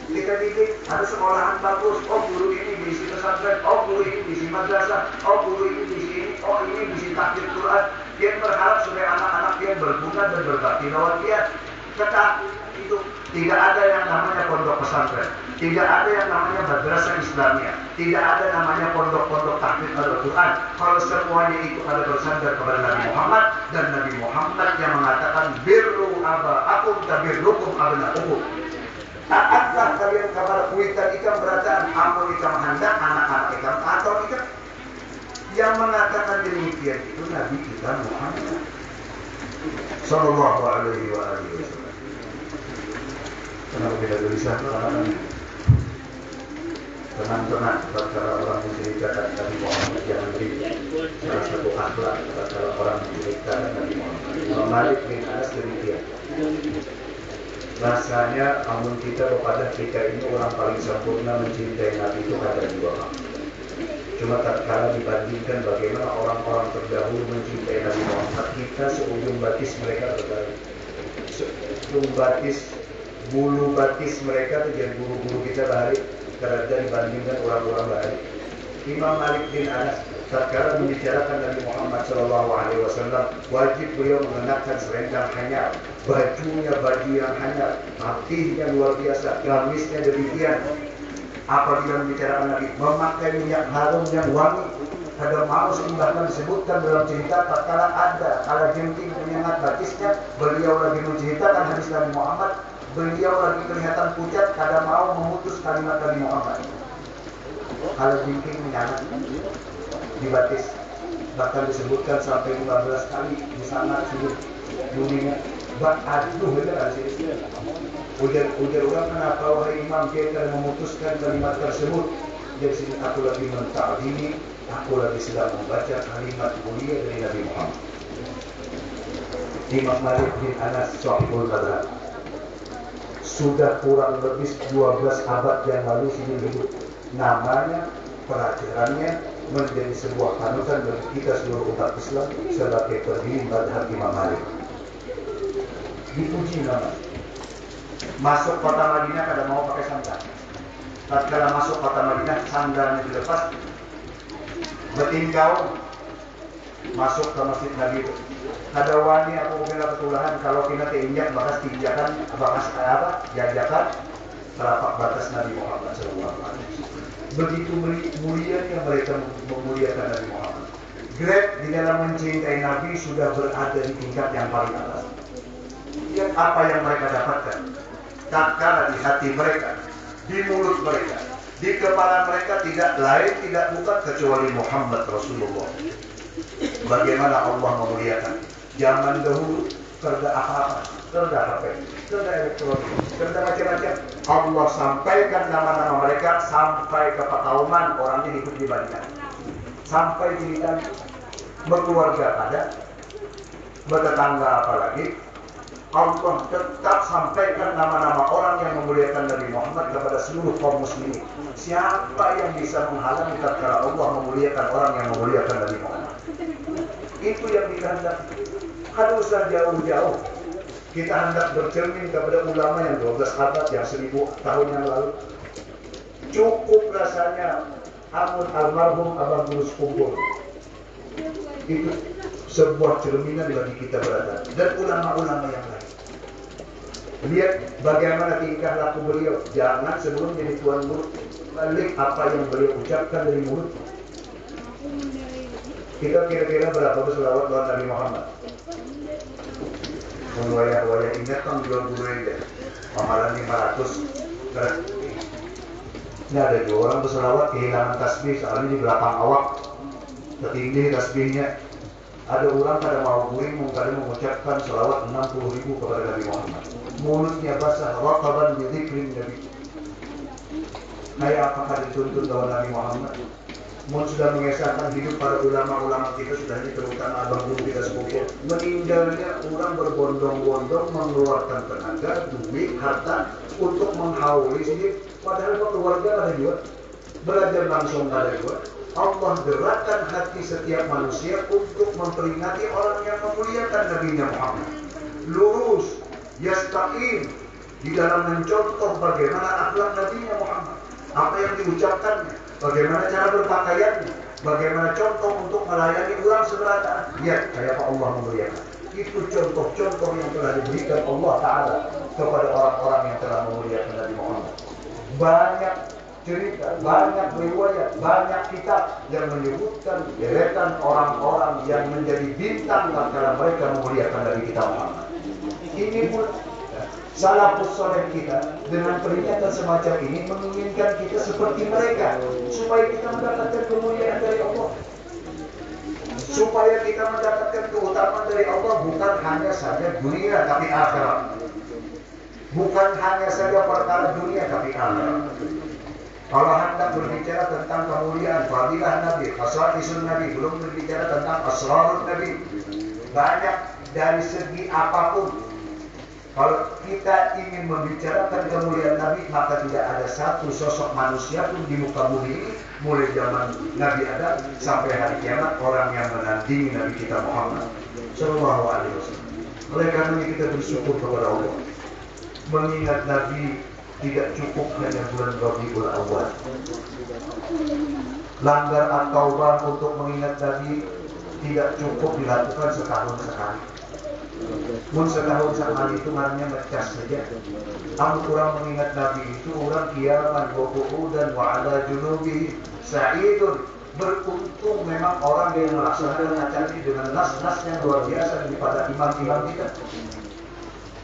Kita didik, ada sekolahan bagus, oh guru ini bisi pesantren, oh guru ini bisi madrasah, oh guru ini bisi ini, oh ini bisi tahfidz Quran. Dia berharap supaya anak-anak dia berguna dan berbakti lawan dia. Tetap itu tidak ada yang namanya pondok pesantren, tidak ada yang namanya madrasah Islamiyah, tidak ada namanya pondok-pondok tahfidz Al-Quran. Kalau semuanya itu ada bersandar kepada Nabi Muhammad, dan Nabi Muhammad yang mengatakan birru aba'akum tabirrukum abna'ukum. Taatlah kalian kepada kuitan ikam berataan, ampun ikam hendak anak-anak ikam atau ikam. Yang mengatakan demikian itu Nabi kita Muhammad Sallallahu Alaihi Wasallam. Kenapa kita gelisah? Tenang-tenang, kalau orang menceritakan Nabi Muhammad jangan diri. Salah satu akhlak kalau orang menceritakan Nabi Muhammad. Imam Malik bin Anas demikian. Rasanya amun kita kepada kita ini orang paling sempurna mencintai Nabi itu ada dua orang. Cuma tatkala dibandingkan bagaimana orang-orang terdahulu mencintai Nabi Muhammad, kita seujung batis mereka berbalik. Seujung batis, bulu batis mereka itu jadi guru-guru kita balik karena dibandingkan orang-orang balik. Imam Malik bin Anas tatkala membicarakan Nabi Muhammad SAW, wajib beliau mengenakan selendang hanyar, bajunya baju yang hanyar, hatinya luar biasa, gamisnya demikian. Apabila membicarakan Nabi, memakai minyak harum yang wangi. Ada Maus bahkan disebutkan dalam cerita tatkala ada kala jengking menyengat batisnya, beliau lagi menceritakan hadis Nabi Muhammad, beliau lagi kelihatan pucat, kada mau memutus kalimat Nabi Muhammad. Kala jengking menyengat di batis, bahkan disebutkan sampai 15 kali di sana sudut dunia. Aduh, benar sih. Ujar orang, kenapa wahai imam kita memutuskan kalimat tersebut? Dari sini aku lagi menta'zimi, aku lagi sedang membaca kalimat mulia dari Nabi Muhammad. Imam Malik bin Anas Sahibul Madhab sudah kurang lebih 12 abad yang lalu sini hidup. Namanya, pelajarannya menjadi sebuah panutan bagi kita seluruh umat Islam sebagai pendiri madhab Imam Malik. Dipuji nama. Masuk kota Madinah kada mau pakai sandal. Tatkala masuk kota Madinah sandalnya dilepas, bertingkau masuk ke masjid Nabi. Kada wani aku bela betulahan kalau kita teinjak bakas tinjakan bakas apa jajakan telapak batas Nabi Muhammad SAW. Begitu mulianya mereka memuliakan Nabi Muhammad. Grade di dalam mencintai Nabi sudah berada di tingkat yang paling atas. Lihat apa yang mereka dapatkan. Tatkala di hati mereka, di mulut mereka, di kepala mereka tidak lain tidak bukan kecuali Muhammad Rasulullah. Bagaimana Allah memuliakan? Zaman dahulu kerja apa-apa, kerja HP, kerja elektronik, kerja macam-macam. Allah sampaikan nama-nama mereka sampai ke Pakauman orang yang hidup di Madinah. Sampai cerita berkeluarga ada, bertetangga apalagi. Allah tetap sampaikan nama-nama orang yang memuliakan Nabi Muhammad kepada seluruh kaum muslimin. Siapa yang bisa menghalangi tatkala Allah memuliakan orang yang memuliakan Nabi Muhammad? Itu yang dikehendaki. Kada usah jauh-jauh. Kita hendak bercermin kepada ulama yang 12 abad, yang 1000 tahun yang lalu. Cukup rasanya amun almarhum Abang Gurus Kumpul. Itu sebuah cerminan bagi kita berada. Dan ulama-ulama yang lain. Lihat bagaimana tingkah laku beliau. Jangan sebelum jadi tuan murid balik apa yang beliau ucapkan dari mulut. Kita kira-kira berapa berselawat lawan Nabi Muhammad? Waya-waya ingat kan jual guru aja. Amalan 500. Ini ada dua orang berselawat kehilangan tasbih soalnya di belakang awak tertindih tasbihnya. Ada orang pada mau guring mengucapkan selawat 60.000 kepada Nabi Muhammad. Mulutnya basah, raqaban bi dzikrin Nabi. Kayak apakah dituntut lawan Nabi Muhammad? sudah mengesahkan hidup para ulama-ulama kita sudah ini, terutama abang guru kita sepupu, meninggalnya orang berbondong-bondong mengeluarkan tenaga, duit, harta untuk menghauli sini, padahal keluarga ada juga, belajar langsung ada juga. Allah gerakkan hati setiap manusia untuk memperingati orang yang memuliakan Nabi Muhammad. Lurus, yastaqim di dalam mencontoh bagaimana akhlak Nabi Muhammad, apa yang diucapkannya, bagaimana cara berpakaiannya, bagaimana contoh untuk melayani orang seberata. Ya, kayak Allah memuliakan. Itu contoh-contoh yang telah diberikan Allah Ta'ala kepada orang-orang yang telah memuliakan Nabi Muhammad. Banyak cerita, banyak riwayat, banyak kitab yang menyebutkan deretan orang-orang yang menjadi bintang tatkala mereka memuliakan Nabi kita Muhammad. Ini pun salafus saleh kita dengan peringatan semacam ini menginginkan kita seperti mereka supaya kita mendapatkan kemuliaan dari Allah, supaya kita mendapatkan keutamaan dari Allah, bukan hanya saja dunia tapi akhirat, bukan hanya saja perkara dunia tapi akhirat. Kalau hendak berbicara tentang kemuliaan fadilah Nabi, khasaisun Nabi, belum berbicara tentang asrarun Nabi, banyak dari segi apapun. Kalau kita ingin membicarakan kemuliaan Nabi, maka tidak ada satu sosok manusia pun di muka bumi ini, mulai zaman Nabi Adam sampai hari kiamat, orang yang menandingi Nabi kita Muhammad Sallallahu Alaihi Wasallam. Oleh karena kita bersyukur kepada Allah, mengingat Nabi tidak cukup hanya bulan Rabiul Awal. Langgar at-taubah untuk mengingat Nabi tidak cukup dilakukan setahun sekali. Pun setahun sekali itu namanya ngecas saja. Kamu kurang mengingat Nabi itu orang kiaman wa qu'udan wa ala junubi sa'idun. Beruntung memang orang yang melaksanakan acara ini dengan nas-nas yang luar biasa daripada imam-imam kita.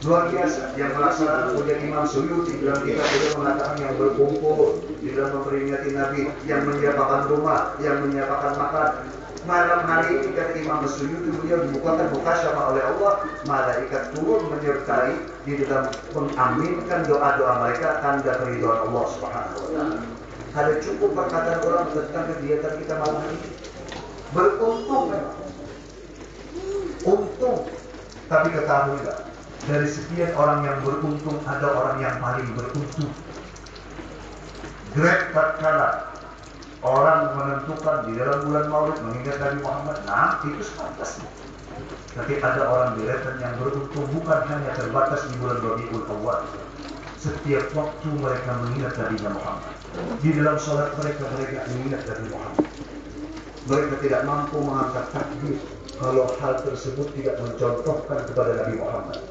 Luar biasa yang melaksanakan punya Imam Suyuti dalam kitab beliau mengatakan yang berkumpul di dalam memperingati Nabi, yang menyiapkan rumah, yang menyiapkan makan. Malam hari ini kata Imam Suyuti beliau dibukakan mukasyafah oleh Allah, malaikat turun menyertai di dalam mengaminkan doa-doa mereka, tanda keridhaan Allah Subhanahu wa taala. Ada cukup perkataan orang tentang kegiatan kita malam ini. Beruntung memang. Untung, tapi ketahuilah, dari sekian orang yang beruntung ada orang yang paling beruntung. Grab tatkala orang menentukan di dalam bulan Maulid mengingat Nabi Muhammad, nah itu sepantasnya. Tapi ada orang deretan yang beruntung bukan hanya terbatas di bulan Rabiul Awal. Setiap waktu mereka mengingat Nabi Muhammad. Di dalam sholat mereka mengingat Nabi Muhammad. Mereka tidak mampu mengangkat takbir kalau hal tersebut tidak mencontohkan kepada Nabi Muhammad.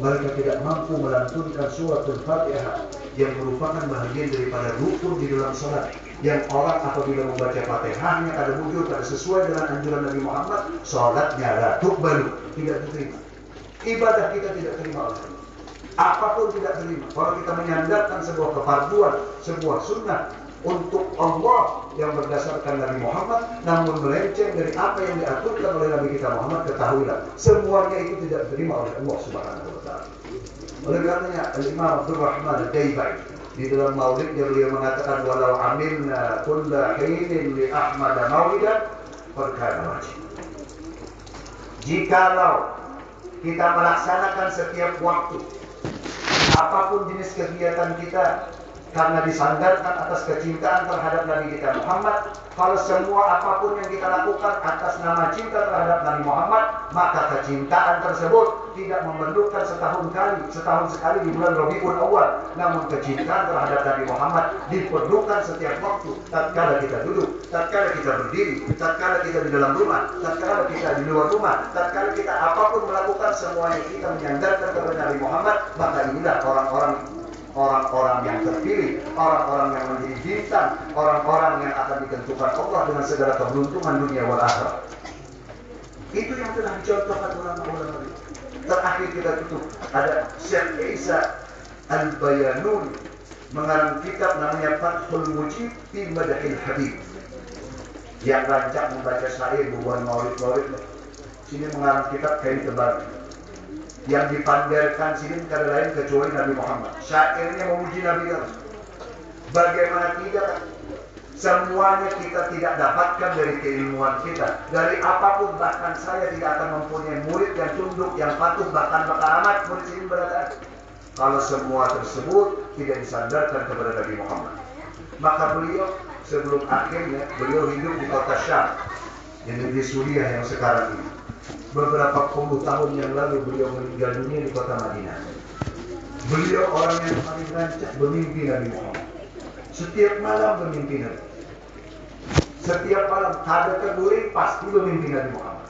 Mereka tidak mampu melantunkan suratul Fatihah yang merupakan bahagian daripada rukun di dalam sholat, yang orang apabila membaca Fatihahnya kada wujud, kada sesuai dengan anjuran Nabi Muhammad, sholatnya la tuqbalu, tidak diterima. Ibadah kita tidak terima oleh Allah. Apapun tidak terima. Kalau kita menyandarkan sebuah kefarduan, sebuah sunnah untuk Allah yang berdasarkan Nabi Muhammad, namun melenceng dari apa yang diaturkan oleh Nabi kita Muhammad, ketahuilah semuanya itu tidak diterima oleh Allah Subhanahu wa taala. Oleh karenanya Imam Abdul Rahman Al-Daibai di dalam maulidnya beliau mengatakan, walau amilna kulla hinin li Ahmad maulidan perkara wajib. Jikalau kita melaksanakan setiap waktu apapun jenis kegiatan kita karena disandarkan atas kecintaan terhadap Nabi kita Muhammad, kalau semua apapun yang kita lakukan atas nama cinta terhadap Nabi Muhammad, maka kecintaan tersebut tidak memerlukan setahun sekali di bulan Rabiul Awal, namun kecintaan terhadap Nabi Muhammad diperlukan setiap waktu. Tatkala kita duduk, tatkala kita berdiri, tatkala kita di dalam rumah, tatkala kita di luar rumah, tatkala kita apapun melakukan, semuanya kita menyandarkan kepada Nabi Muhammad, maka inilah orang-orang yang terpilih, orang-orang yang menjadi bintang, orang-orang yang akan ditentukan Allah dengan segala keberuntungan dunia wal akhirat. Itu yang telah dicontohkan ulama-ulama. Terakhir kita tutup, ada Syekh Isa Al-Bayanun mengarang kitab namanya Fathul Mujib fi Madhil Habib, yang rancak membaca syair bubuhan maulid-maulid. Sini mengarang kitab kain tebal. Yang dipanggilkan sini kada lain kecuali Nabi Muhammad. Syairnya memuji Nabi Allah. Bagaimana tidak Semuanya kita tidak dapatkan dari keilmuan kita. Dari apapun, bahkan saya tidak akan mempunyai murid yang tunduk, yang patuh, bahkan amat murid ini berada. Kalau semua tersebut tidak disandarkan kepada Nabi Muhammad, maka beliau sebelum akhirnya beliau hidup di kota Syam, di negeri Suriah yang sekarang ini. Beberapa puluh tahun yang lalu beliau meninggal dunia di kota Madinah. Beliau orang yang paling rancak bermimpi Nabi Muhammad. Setiap malam bermimpi Nabi. Setiap malam ada keguring pasti bermimpi Nabi Muhammad.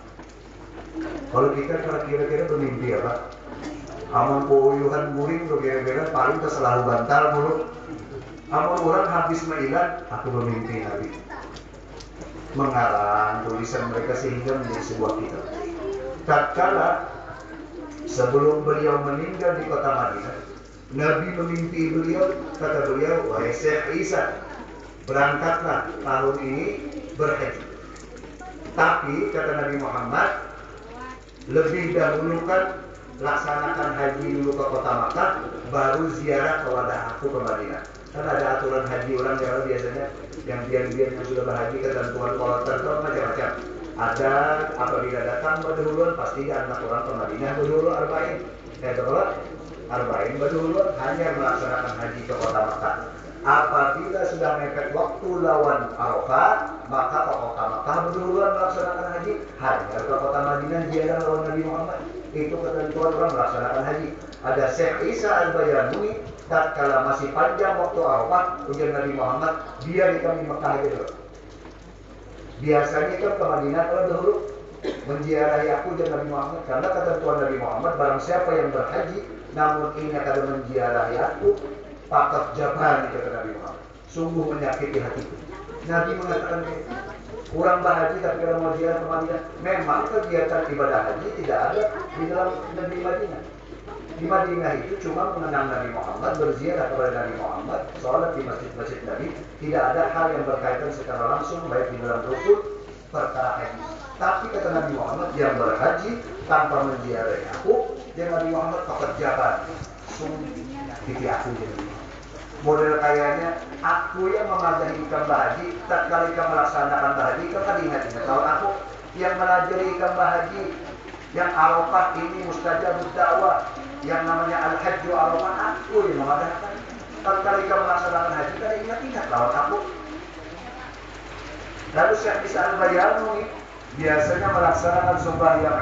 Kalau kita kira-kira bermimpi apa? Amun poyuhan guring tuh kira-kira paling selalu bantal mulu. Amun orang habis mailan, aku bermimpi Nabi. Mengarang tulisan mereka sehingga menjadi sebuah kitab. Tatkala sebelum beliau meninggal di kota Madinah, Nabi memimpi beliau, kata beliau, wahai Syekh Isa, berangkatlah tahun ini berhaji. Tapi kata Nabi Muhammad, lebih dahulukan laksanakan haji dulu ke kota Makkah, baru ziarah ke wadah aku ke Madinah. Kan ada aturan haji orang yang biasanya yang biar-biar yang sudah berhaji, ketentuan kolotan macam-macam. Ada apabila datang berdahuluan pasti anak orang ke Madinah berdahulu arba'in. Arba'in berdahuluan hanya melaksanakan haji ke kota Makkah. Apabila sudah mepet waktu lawan Arafah, maka ke kota Makkah berdahuluan melaksanakan haji, hanya ke kota Madinah ziarah lawan Nabi Muhammad. Itu ketentuan orang melaksanakan haji. Ada Syekh Isa Al-Bayamuni, tatkala masih panjang waktu Arafah, ujian Nabi Muhammad, dia di kami Mekah aja dulu. Biasanya kan ke Madinah kalau dahulu menziarahi aku dan Nabi Muhammad, karena ketentuan Nabi Muhammad, barang siapa yang berhaji namun ini akan menziarahi aku, pakat jabani, kata Nabi Muhammad, sungguh menyakiti hatiku. Nabi mengatakan kurang berhaji tapi kalau mau ziarah ke Madinah. Memang kegiatan ibadah haji tidak ada di dalam negeri Madinah. Di Madinah itu cuma mengenang Nabi Muhammad, berziarah kepada Nabi Muhammad, sholat di masjid-masjid Nabi. Tidak ada hal yang berkaitan secara langsung baik di dalam rukun perkara haji. Tapi kata Nabi Muhammad, yang berhaji tanpa menziarahi aku, dia Nabi Muhammad pekerjaan sungguh titik aku jadi. Model kayaknya aku yang memajari ikan bahaji, tatkala ikan melaksanakan bahaji, ikan tadi ingat-ingat kalau aku yang melajari ikan bahaji, yang Arafah ini mustajabud dakwah, yang namanya Al-Hajju Arafah, aku yang memadakan. Tatkala ikan melaksanakan haji, kan ingat-ingat lawan aku. Lalu Syekh Isa Al-Bayamuni biasanya melaksanakan sembahyang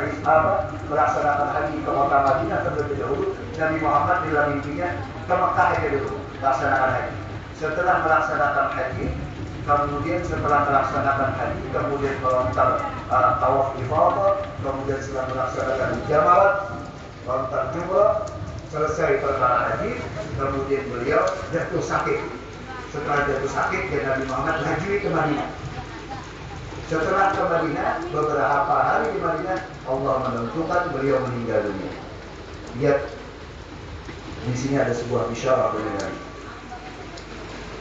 melaksanakan haji ke kota Madinah terlebih dahulu. Nabi Muhammad di dalam mimpinya ke Mekah aja dulu melaksanakan haji. Setelah melaksanakan haji, kemudian setelah melaksanakan haji, kemudian melontar tawaf ifadah, kemudian setelah melaksanakan jamarat, lontar jumrah, selesai perkara haji, kemudian beliau jatuh sakit. Setelah jatuh sakit, Nabi Muhammad hajui ke Madinah. Setelah ke Madinah, beberapa hari di Madinah, Allah menentukan beliau meninggal dunia. Lihat, di sini ada sebuah bisyarah dari Nabi.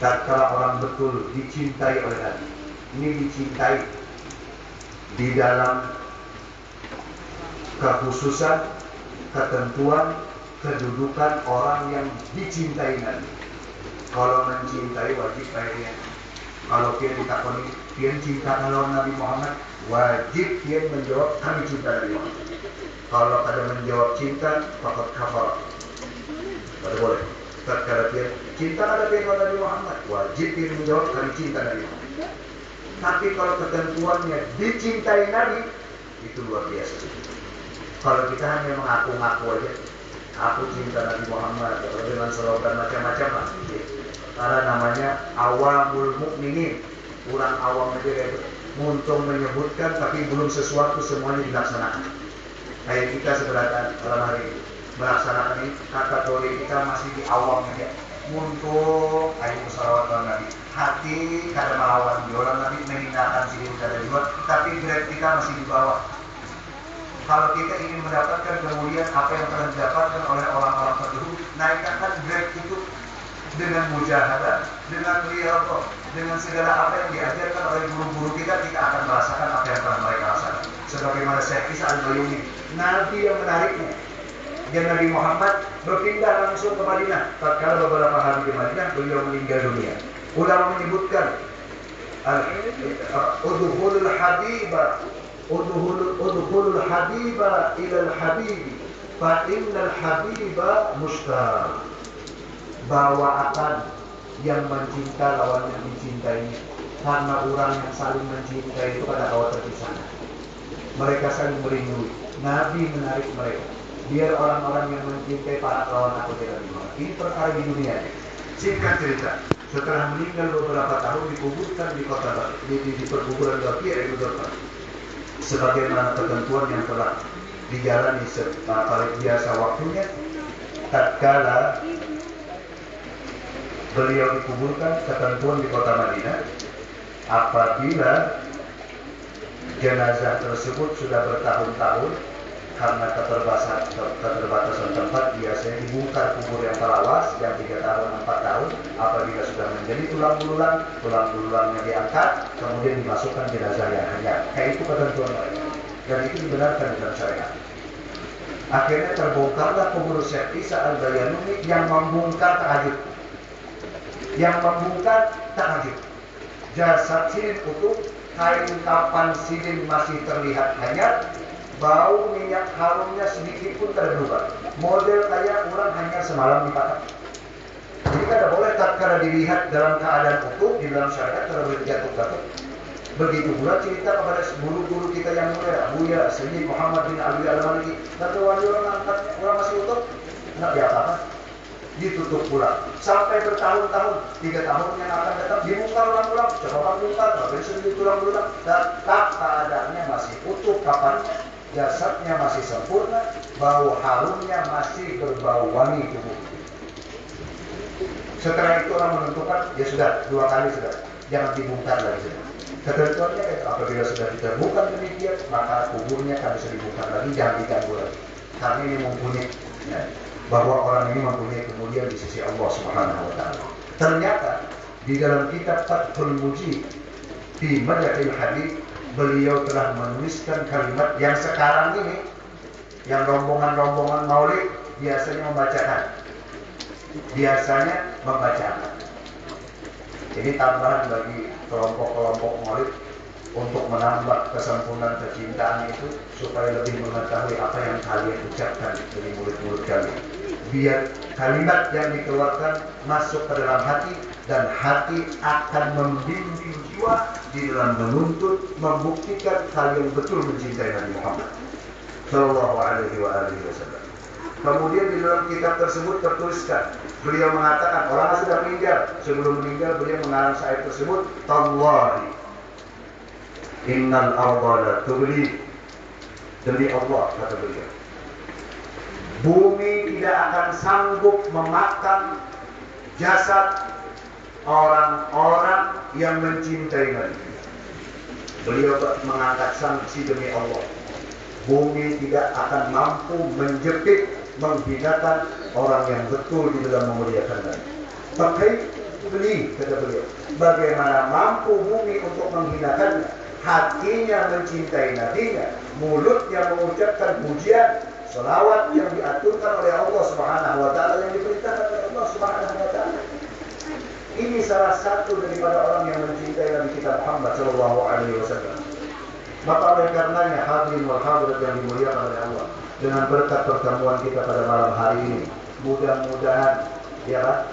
Tatkala orang betul dicintai oleh Nabi, ini dicintai di dalam kekhususan, ketentuan, kedudukan orang yang dicintai Nabi. Kalau mencintai wajib kayaknya. Kalau dia ditakoni, dia cinta kalau Nabi Muhammad, wajib dia menjawab kami cinta Nabi Muhammad. Kalau ada menjawab cinta, fakat kafar. Tidak boleh. Tatkala dia cinta ada Nabi Muhammad, wajib dia menjawab kami cinta Nabi Muhammad. Tapi kalau ketentuannya dicintai Nabi, itu luar biasa. Kalau kita hanya mengaku-ngaku aja, aku cinta Nabi Muhammad, kalau dengan slogan macam-macam lah. Karena namanya awamul mukminin, kurang awam aja kayak itu. Muntung menyebutkan tapi belum sesuatu semuanya dilaksanakan. Kayak kita sebenarnya dalam hari ini melaksanakan ini, kategori kita masih di awam aja. Muntung ayo salawat Nabi, hati kada melawan orang Nabi, menghinakan diri kada juga, tapi grade kita masih di bawah. Kalau kita ingin mendapatkan kemuliaan apa yang telah didapatkan oleh orang-orang terdahulu, naikkan grade itu dengan mujahadah, dengan riyadhah, dengan segala apa yang diajarkan oleh guru-guru kita, kita akan merasakan apa yang telah mereka rasakan. Sebagaimana Syekh Isa Al-Bayamuni, Nabi yang menariknya. Dan Nabi Muhammad berpindah langsung ke Madinah. Tatkala beberapa hari di Madinah, beliau meninggal dunia. Ulama menyebutkan udhulul habiba udhulul habiba ilal habibi fa innal habiba mushtaq. Bawa akan yang mencinta lawan yang dicintainya, karena orang yang saling mencintai itu pada awal terpisah. Mereka saling merindui. Nabi menarik mereka biar orang-orang yang mencintai para lawan aku tidak dimana. Ini perkara di dunia. Singkat cerita, setelah meninggal beberapa tahun dikuburkan di kota di perkuburan Baqi' al-Gharqad. Sebagaimana ketentuan yang telah dijalani seperti biasa waktunya, tatkala beliau dikuburkan, ketentuan di kota Madinah, apabila jenazah tersebut sudah bertahun-tahun karena keterbatasan tempat, biasanya dibongkar kubur yang terawas yang 3 tahun 4 tahun. Apabila sudah menjadi tulang belulangnya diangkat, kemudian dimasukkan jenazah yang hanyut. Kayak itu ketentuan mereka, dan itu dibenarkan dalam syariat. Akhirnya terbongkarlah kubur Syekh Isa Al-Bayanuni. Yang membongkar tahajud, jasad silin utuh, kain kapan silin masih terlihat hanyut, bau minyak harumnya sedikit pun tidak berubah. Model kayak orang hanya semalam dipatah. Jadi kada boleh tatkala dilihat dalam keadaan utuh di dalam syariat, kada boleh jatuh-jatuh. Begitu pula cerita kepada guru-guru kita yang mulia, Buya Sayyid Muhammad bin Ali Al-Maliki, kata wali orang angkat orang masih utuh, tidak diapa-apa. Ditutup pula sampai bertahun-tahun, 3 tahun yang akan datang dibongkar ulang-ulang, coba bongkar, tapi sudah tulang-tulang, tetap keadaannya masih utuh, kapannya jasadnya masih sempurna, bau harumnya masih berbau wangi tubuh. Setelah itu orang menentukan, ya sudah 2 kali sudah, jangan dibongkar lagi sudah. Ketentuannya itu apabila sudah ditemukan demikian, maka kuburnya kan bisa dibongkar lagi, jangan diganggu lagi, karena ini mempunyai bahwa orang ini mempunyai kemuliaan di sisi Allah Subhanahu wa taala. Ternyata di dalam kitab Fathul Mujib di Madhil Habib, beliau telah menuliskan kalimat yang sekarang ini yang rombongan-rombongan maulid biasanya membacakan. Ini tambahan bagi kelompok-kelompok maulid untuk menambah kesempurnaan kecintaan itu, supaya lebih mengetahui apa yang kalian ucapkan dari mulut-mulut kalian. Biar kalimat yang dikeluarkan masuk ke dalam hati, dan hati akan membimbing jiwa di dalam menuntut, membuktikan kalian betul mencintai Nabi Muhammad Sallallahu Alaihi Wasallam. Kemudian di dalam kitab tersebut tertuliskan, beliau mengatakan orang sudah meninggal, sebelum meninggal beliau mengarang syair tersebut, Tallahi innal arda la tubli, demi Allah kata beliau, bumi tidak akan sanggup memakan jasad orang-orang yang mencintai Nabi. Beliau mengangkat sanksi demi Allah, bumi tidak akan mampu menjepit, menghinakan orang yang betul di dalam memuliakan Nabi. Pakai beli, kata beliau, bagaimana mampu bumi untuk menghinakannya? Hatinya mencintai Nabi-Nya, mulutnya mengucapkan pujian, selawat yang diaturkan oleh Allah Subhanahu wa taala, yang diperintahkan oleh Allah Subhanahu wa taala. Ini salah satu daripada orang yang mencintai Nabi kita Muhammad sallallahu alaihi wasallam. Maka oleh karenanya hadirin wal hadirat yang dimuliakan oleh Allah, dengan berkat pertemuan kita pada malam hari ini, mudah-mudahan ya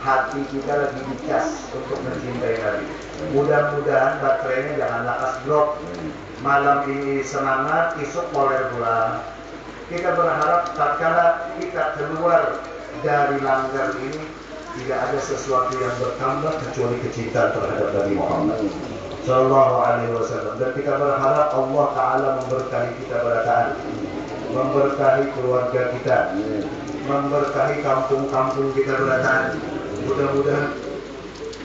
hati kita lagi dicas untuk mencintai Nabi. Mudah-mudahan baterainya jangan lakas drop. Malam ini semangat, esok poler pula. Kita berharap tatkala kita keluar dari langgar ini, tidak ada sesuatu yang bertambah kecuali kecintaan terhadap Nabi Muhammad Sallallahu Alaihi Wasallam. Dan kita berharap Allah Taala memberkahi kita berkataan, memberkahi keluarga kita, memberkahi kampung-kampung kita berkataan. Mudah-mudahan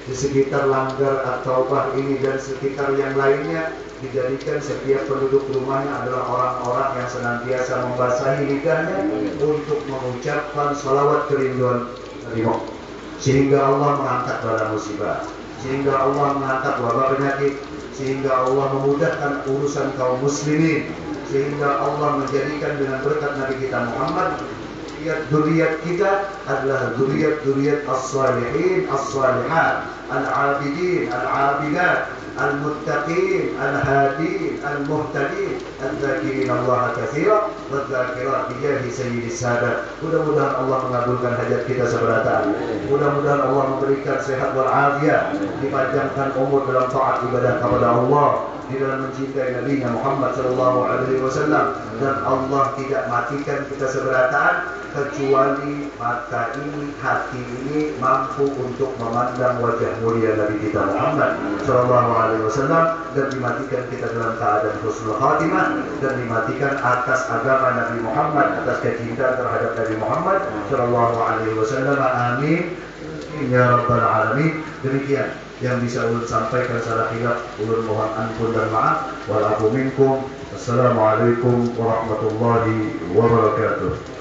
di sekitar langgar At-Taubah ini dan sekitar yang lainnya dijadikan setiap penduduk rumahnya adalah orang-orang yang senantiasa membasahi lidahnya untuk mengucapkan salawat kerinduan Nabi Muhammad, sehingga Allah mengangkat bala musibah, sehingga Allah mengangkat wabah penyakit, sehingga Allah memudahkan urusan kaum muslimin, sehingga Allah menjadikan dengan berkat Nabi kita Muhammad Zuriat kita adalah zuriat as-salihin, as-salihat, al-abidin, al-abidat, al-muttaqin, al-hadin, al-muhtadin, al-zakirin Allah katsira, wal-zakirat bijahi sayyidis sadat. Mudah-mudahan Allah mengabulkan hajat kita seberata. Mudah-mudahan Allah memberikan sehat walafiat, dipanjangkan umur dalam taat ibadah kepada Allah, di dalam mencintai Nabi Muhammad SAW, dan Allah tidak matikan kita seberataan kecuali mata ini, hati ini mampu untuk memandang wajah mulia Nabi kita Muhammad SAW, dan dimatikan kita dalam keadaan husnul khatimah, dan dimatikan atas agama Nabi Muhammad, atas kecintaan terhadap Nabi Muhammad SAW. Amin ya rabbal alamin. Demikian yang bisa ulun sampaikan, salah khilaf ulun mohon ampun dan maaf. Wal afu minkum. Assalamualaikum warahmatullahi wabarakatuh.